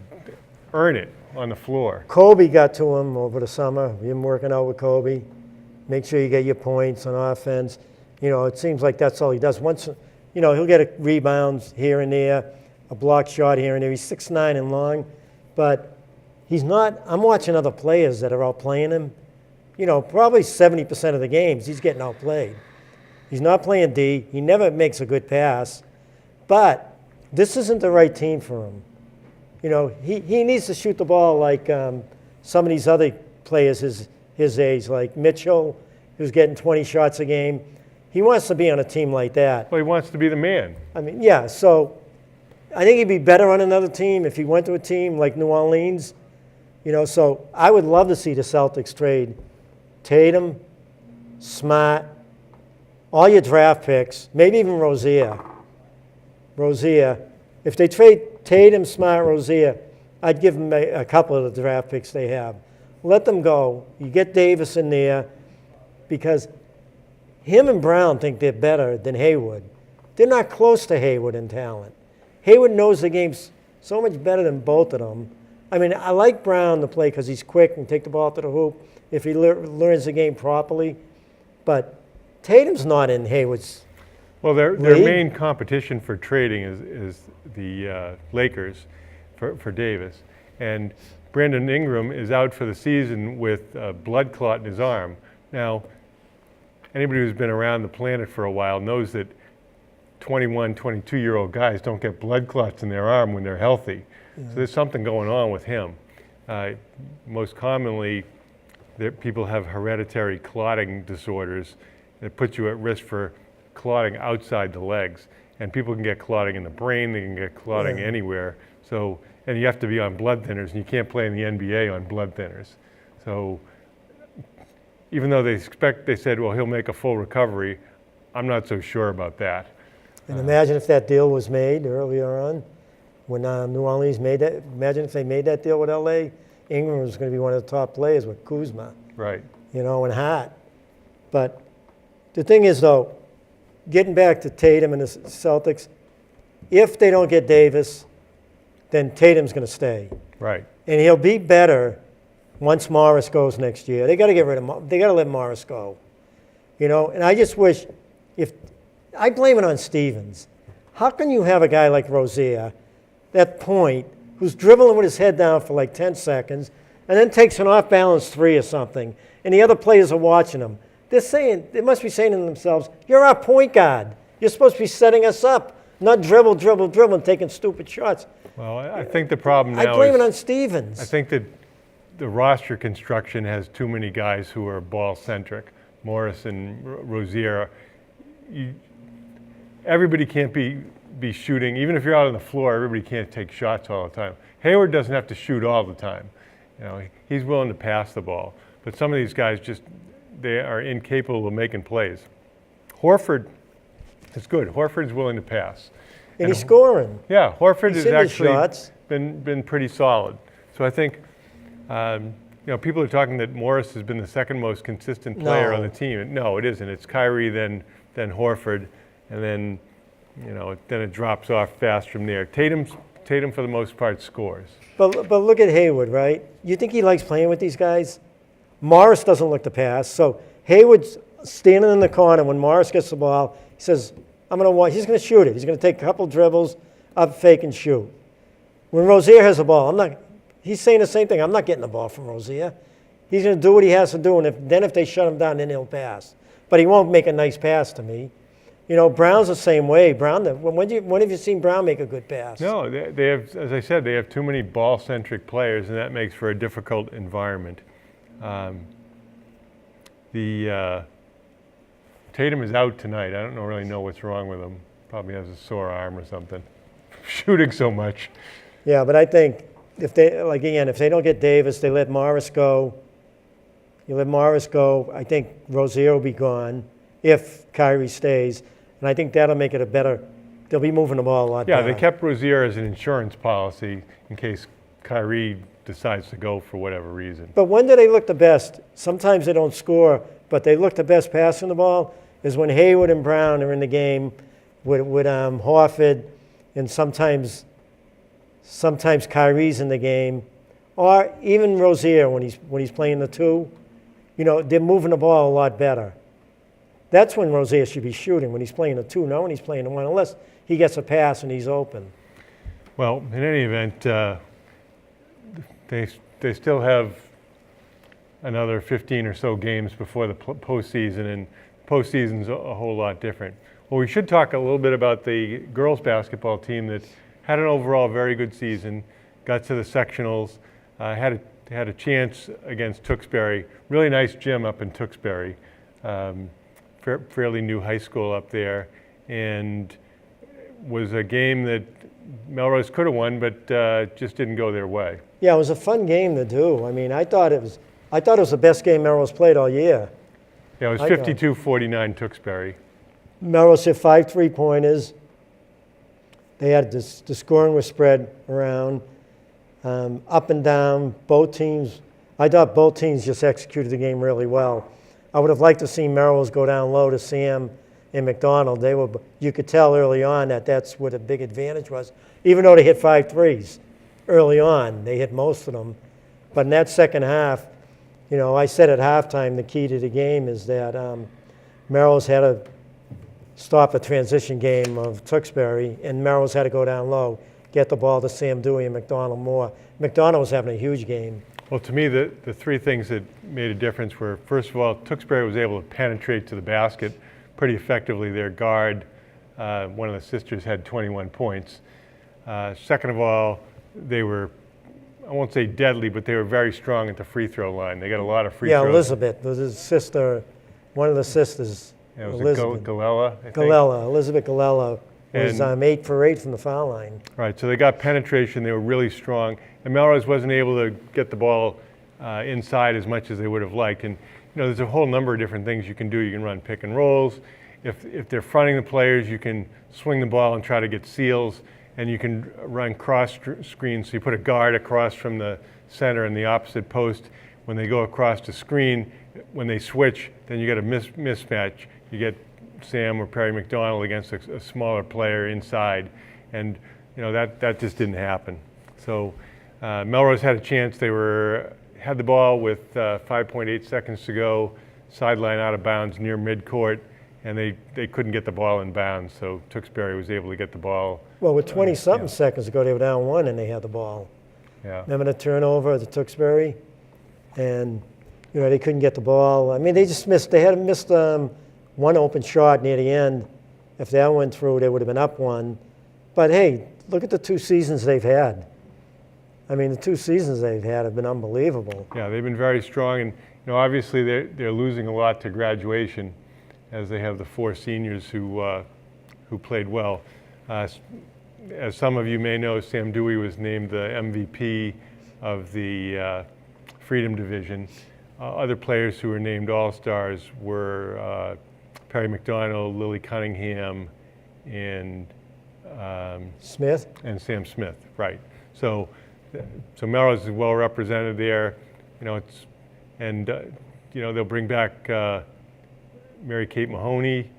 earn it on the floor. Kobe got to him over the summer. Him working out with Kobe. Make sure you get your points on offense. It seems like that's all he does. Once, he'll get a rebounds here and there, a block shot here and there. He's 6'9" and long, but he's not. I'm watching other players that are outplaying him. Probably 70% of the games he's getting outplayed. He's not playing D. He never makes a good pass, but this isn't the right team for him. He needs to shoot the ball like some of these other players his age, like Mitchell, who's getting 20 shots a game. He wants to be on a team like that. Well, he wants to be the man. I mean, yeah, so I think he'd be better on another team if he went to a team like New Orleans. So I would love to see the Celtics trade Tatum, Smart, all your draft picks, maybe even Rozier. If they trade Tatum, Smart, Rozier, I'd give them a couple of the draft picks they have. Let them go. You get Davis in there because him and Brown think they're better than Hayward. They're not close to Hayward in talent. Hayward knows the game so much better than both of them. I mean, I like Brown to play because he's quick and take the ball to the hoop if he learns the game properly. But Tatum's not in Hayward's Well, their league. main competition for trading is the Lakers for Davis. And Brandon Ingram is out for the season with a blood clot in his arm. Now, anybody who's been around the planet for a while knows that 21, 22-year-old guys don't get blood clots in their arm when they're healthy. So there's something going on with him. Most commonly, people have hereditary clotting disorders that put you at risk for clotting outside the legs. And people can get clotting in the brain, they can get clotting anywhere. So, and you have to be on blood thinners, and you can't play in the NBA on blood thinners. So even though they said, well, he'll make a full recovery, I'm not so sure about that. And imagine if that deal was made earlier on, when New Orleans made that. Imagine if they made that deal with LA, Ingram was going to be one of the top players with Kuzma, Right. and Hart. But the thing is, though, getting back to Tatum and the Celtics, if they don't get Davis, then Tatum's going to stay. Right. And he'll be better once Morris goes next year. They got to get rid of. They got to let Morris go. And I just wish, if I blame it on Stevens. How can you have a guy like Rozier, that point, who's dribbling with his head down for like 10 seconds, and then takes an off-balance three or something, and the other players are watching him? They must be saying to themselves, "You're our point guard. You're supposed to be setting us up, not dribble, and taking stupid shots." Well, I think the problem now I blame it is on Stevens. I think that the roster construction has too many guys who are ball-centric. Morris and Rozier. Everybody can't be shooting. Even if you're out on the floor, everybody can't take shots all the time. Hayward doesn't have to shoot all the time. He's willing to pass the ball. But some of these guys they are incapable of making plays. Horford is good. Horford's willing to pass. And he's scoring. Yeah, Horford He's has hitting his actually shots. been pretty solid. So I think people are talking that Morris has been the second most consistent player on the team. No, it isn't. It's Kyrie, then Horford, and then it drops off fast from there. Tatum for the most part scores. But look at Hayward, right? You think he likes playing with these guys? Morris doesn't look to pass. So Hayward's standing in the corner when Morris gets the ball. He says, "I'm going to watch." He's going to shoot it. He's going to take a couple dribbles, up fake, and shoot. When Rozier has the ball, he's saying the same thing. I'm not getting the ball from Rozier. He's going to do what he has to do, and if they shut him down, then he'll pass. But he won't make a nice pass to me. Brown's the same way. Brown, when have you seen Brown make a good pass? No, they have, as I said, they have too many ball-centric players, and that makes for a difficult environment. Tatum is out tonight. I don't really know what's wrong with him. Probably has a sore arm or something. Shooting so much. Yeah, but I think if they don't get Davis, they let Morris go. You let Morris go, I think Rozier will be gone if Kyrie stays. And I think that'll make it they'll be moving the ball a lot better. Yeah, they kept Rozier as an insurance policy in case Kyrie decides to go for whatever reason. But when do they look the best? Sometimes they don't score, but they look the best passing the ball is when Hayward and Brown are in the game with Horford, and sometimes Kyrie's in the game, or even Rozier when he's playing the two. They're moving the ball a lot better. That's when Rozier should be shooting, when he's playing the two, not when he's playing the one, unless he gets a pass and he's open. Well, in any event, they still have another 15 or so games before the postseason, and postseason's a whole lot different. Well, we should talk a little bit about the girls basketball team that had an overall very good season, got to the sectionals, had a chance against Tewksbury. Really nice gym up in Tewksbury. Fairly new high school up there, and was a game that Melrose could have won, but just didn't go their way. Yeah, it was a fun game to do. I mean, I thought it was the best game Melrose played all year. Yeah, it was 52-49 Tewksbury. Melrose hit 5 3-pointers. They had the scoring was spread around, up and down. Both teams, I thought both teams just executed the game really well. I would have liked to see Melrose go down low to Sam and McDonald. You could tell early on that's what a big advantage was. Even though they hit 5 threes early on, they hit most of them. But in that second half, I said at halftime the key to the game is that Melrose had to stop the transition game of Tewksbury, and Melrose had to go down low, get the ball to Sam Dewey and McDonald more. McDonald was having a huge game. Well, to me, the three things that made a difference were, first of all, Tewksbury was able to penetrate to the basket pretty effectively. Their guard, one of the sisters, had 21 points. Second of all, they were, I won't say deadly, but they were very strong at the free throw line. They got a lot of free throws. Yeah, Elizabeth was his sister, one of the sisters. Yeah, it was Elizabeth. Galella, I think. Elizabeth Galella was 8 for 8 from the foul line. Right, so they got penetration. They were really strong. And Melrose wasn't able to get the ball inside as much as they would have liked. And there's a whole number of different things you can do. You can run pick and rolls. If they're fronting the players, you can swing the ball and try to get seals. And you can run cross screens. So you put a guard across from the center and the opposite post. When they go across the screen, when they switch, then you get a mismatch. You get Sam or Perry McDonald against a smaller player inside. And that just didn't happen. So Melrose had a chance. They were had the ball with 5.8 seconds to go, sideline out of bounds near midcourt, and they couldn't get the ball in bounds. So Tewksbury was able to get the ball. Well, with 20-something seconds to go, they were down 1 and they had the ball. Yeah. Remember the turnover to Tewksbury? And, they couldn't get the ball. I mean, they just missed. They had missed one open shot near the end. If that went through, they would have been up 1. But, hey, look at the 2 seasons they've had. I mean, the 2 seasons they've had have been unbelievable. Yeah, they've been very strong. And, obviously they're losing a lot to graduation as they have the 4 seniors who played well. As some of you may know, Sam Dewey was named the MVP of the Freedom Division. Other players who were named All-Stars were Perry McDonald, Lily Cunningham, and Smith? And Sam Smith, right. So Melrose is well represented there. They'll bring back Mary Kate Mahoney,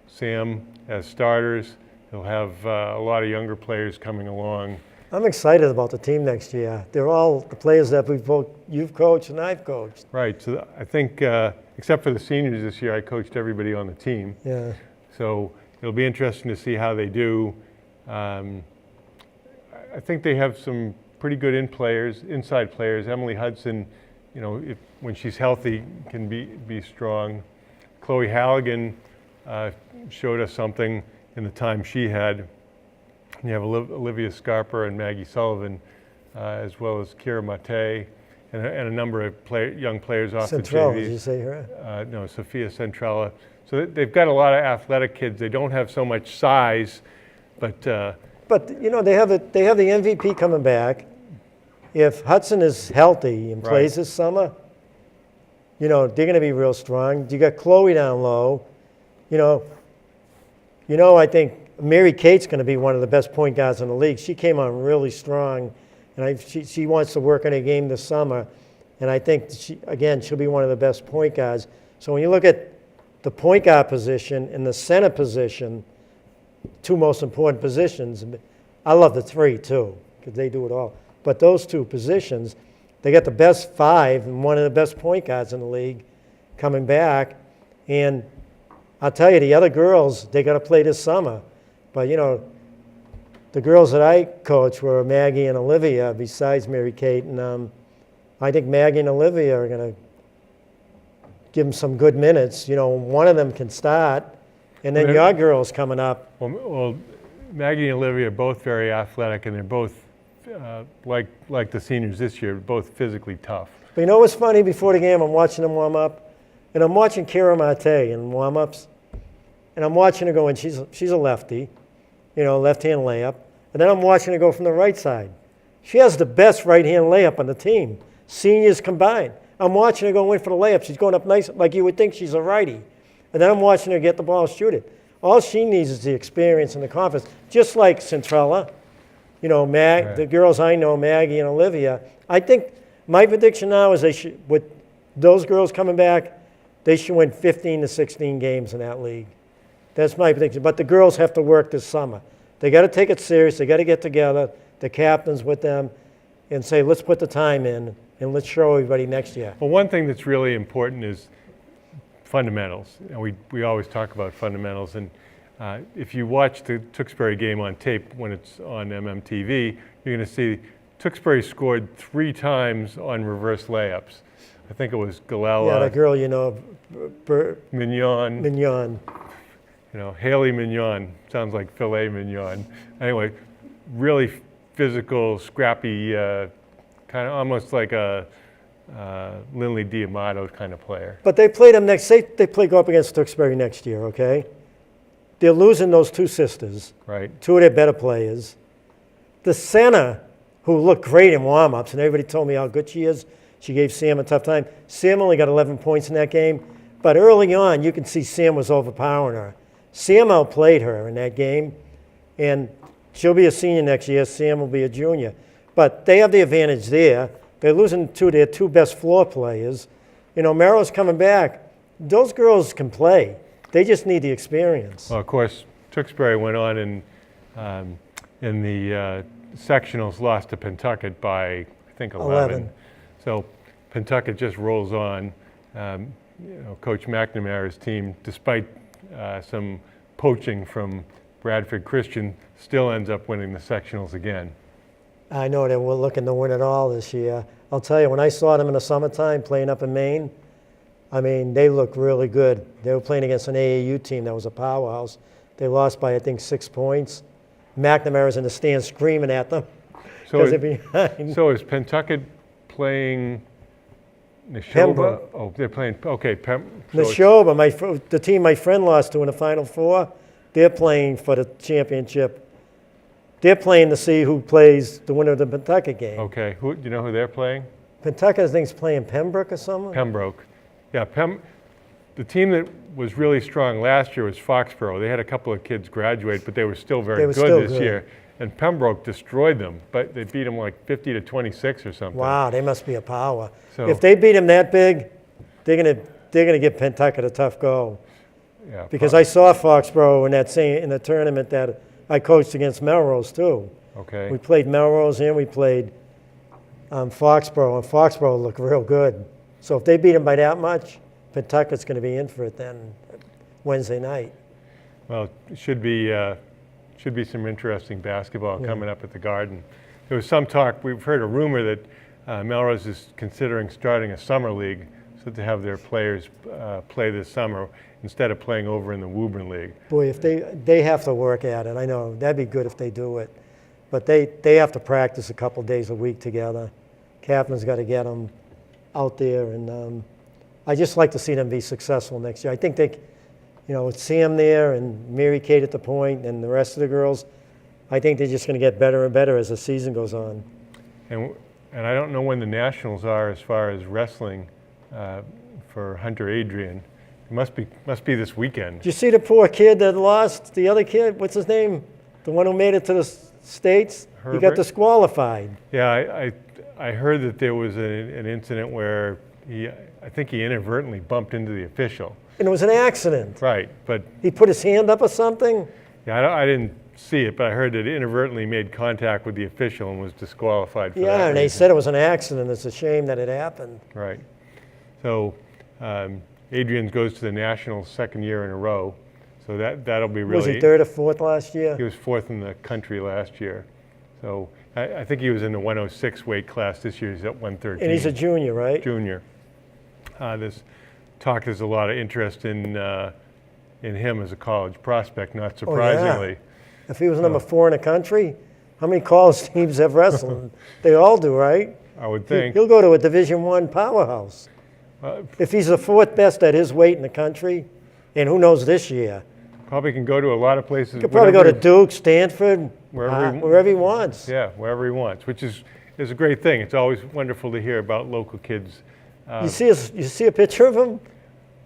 Sam as starters. They'll have a lot of younger players coming along. I'm excited about the team next year. They're all the players that you've coached and I've coached. Right. So I think, except for the seniors this year, I coached everybody on the team. Yeah. So it'll be interesting to see how they do. I think they have some pretty good inside players. Emily Hudson, when she's healthy, can be strong. Chloe Halligan showed us something in the time she had. You have Olivia Scarper and Maggie Sullivan, as well as Kira Mate, and a number of young players off Centrella, the JV. Did you say her? No, Sophia Centrella. So they've got a lot of athletic kids. They don't have so much size, but they have the MVP coming back. If Hudson is healthy and plays this summer, they're going to be real strong. You got Chloe down low. I think Mary Kate's going to be one of the best point guards in the league. She came on really strong, and she wants to work on her game this summer. And I think she'll be one of the best point guards. So when you look at the point guard position and the center position, 2 most important positions, I love the 3 too, because they do it all. But those 2 positions, they got the best 5 and one of the best point guards in the league coming back. And I'll tell you, the other girls, they got to play this summer. But, the girls that I coached were Maggie and Olivia, besides Mary Kate. And I think Maggie and Olivia are going to give them some good minutes. One of them can start. And then your girls coming up. Well, Maggie and Olivia are both very athletic, and they're both, like the seniors this year, both physically tough. But what's funny? Before the game, I'm watching them warm up. And I'm watching Kira Mate in warm-ups. And I'm watching her go, and she's a lefty. Left-hand layup. And then I'm watching her go from the right side. She has the best right-hand layup on the team, seniors combined. I'm watching her go in for the layup. She's going up nice, like you would think she's a righty. And then I'm watching her get the ball and shoot it. All she needs is the experience and the confidence, just like Centrella. The girls I know, Maggie and Olivia. I think my prediction now is with those girls coming back, they should win 15 to 16 games in that league. That's my prediction. But the girls have to work this summer. They got to take it serious. They got to get together, the captains with them, and say, let's put the time in and let's show everybody next year. Well, one thing that's really important is fundamentals. And we always talk about fundamentals. And if you watch the Tewksbury game on tape when it's on MMTV, you're going to see Tewksbury scored 3 times on reverse layups. I think it was Galella. Yeah, the girl, Mignon. Mignon. Haley Mignon. Sounds like filet mignon. Anyway, really physical, scrappy, kind of almost like a Lindley D'Amato kind of player. But they played them go up against Tewksbury next year, okay? They're losing those 2 sisters. Right. 2 of their better players. The center, who looked great in warm-ups, and everybody told me how good she is. She gave Sam a tough time. Sam only got 11 points in that game. But early on, you can see Sam was overpowering her. Sam outplayed her in that game. And she'll be a senior next year. Sam will be a junior. But they have the advantage there. They're losing their 2 best floor players. Melrose coming back. Those girls can play. They just need the experience. Well, of course, Tewksbury went on and in the sectionals lost to Pentucket by, I think, 11. So, Pentucket just rolls on. Coach McNamara's team, despite some poaching from Bradford Christian, still ends up winning the sectionals again. I know they were looking to win it all this year. I'll tell you, when I saw them in the summertime playing up in Maine, I mean, they looked really good. They were playing against an AAU team that was a powerhouse. They lost by, I think, 6 points. McNamara's in the stands screaming at them because they're behind. So is Pentucket playing Neshoba? Pembroke. Oh, they're playing, okay. Neshoba, the team my friend lost to in the Final Four, they're playing for the championship. They're playing to see who plays the winner of the Pentucket game. Okay, do you know who they're playing? Pentucket, I think, is playing Pembroke or something. Pembroke. Yeah, the team that was really strong last year was Foxborough. They had a couple of kids graduate, but they were still very good this year. And Pembroke destroyed them, but they beat them like 50-26 or something. Wow, they must be a power. So, if they beat them that big, they're gonna give Pentucket a tough go. Yeah, Because I saw Foxborough in the tournament that I coached against Melrose too. okay. We played Melrose and we played Foxborough, and Foxborough looked real good. So if they beat them by that much, Pentucket's going to be in for it then Wednesday night. Well, it should be some interesting basketball coming up at the Garden. There was some talk, we've heard a rumor that Melrose is considering starting a summer league so to have their players play this summer instead of playing over in the Woburn League. Boy, if they have to work at it. I know, that'd be good if they do it. But they have to practice a couple days a week together. Captain's got to get them out there, and I just like to see them be successful next year. I think they, with Sam there and Mary Kate at the point and the rest of the girls, I think they're just going to get better and better as the season goes on. And I don't know when the nationals are as far as wrestling for Hunter Adrian. It must be this weekend. Did you see the poor kid that lost? The other kid, what's his name? The one who made it to the States? Herbert? He got disqualified. Yeah, I heard that there was an incident where I think he inadvertently bumped into the official. And it was an accident. Right, but He put his hand up or something? yeah, I didn't see it, but I heard that it inadvertently made contact with the official and was disqualified for that Yeah, and they reason. said it was an accident. It's a shame that it happened. Right. So Adrian goes to the Nationals second year in a row, so that'll be really... Was he third or fourth last year? He was fourth in the country last year. So I think he was in the 106 weight class. This year he's at 113. And he's a junior, right? Junior. There's a lot of interest in him as a college prospect, not surprisingly. If he was number 4 in the country, how many college teams have wrestling? They all do, right? I would think. He'll go to a Division I powerhouse. If he's the 4th best at his weight in the country, and who knows this year, Probably can go to a lot of places. he could probably go to Duke, Stanford, Wherever he wants. Yeah, wherever he wants, which is a great thing. It's always wonderful to hear about local kids. You see a picture of him?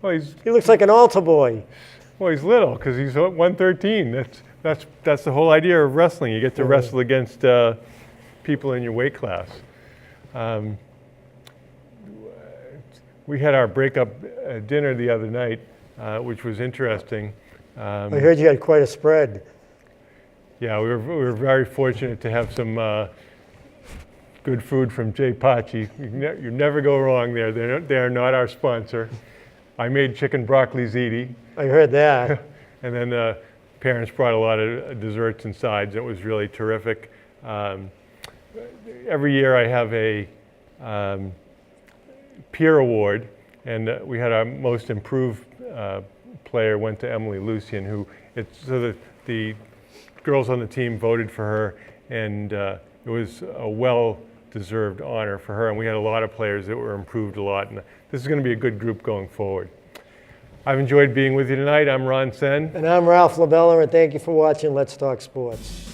Well, He looks like an altar boy. he's little because he's 113. That's the whole idea of wrestling. You get to wrestle against people in your weight class. We had our breakup dinner the other night, which was interesting. I heard you had quite a spread. Yeah, we were very fortunate to have some good food from Jay Pachi. You never go wrong there. They are not our sponsor. I made chicken broccoli ziti. I heard that. And then parents brought a lot of desserts and sides. It was really terrific. Every year I have a peer award, and we had our most improved player went to Emily Lucian, so the girls on the team voted for her, and it was a well-deserved honor for her. And we had a lot of players that were improved a lot, and this is going to be a good group going forward. I've enjoyed being with you tonight. I'm Ron Sen. And I'm Ralph LaBella, and thank you for watching Let's Talk Sports.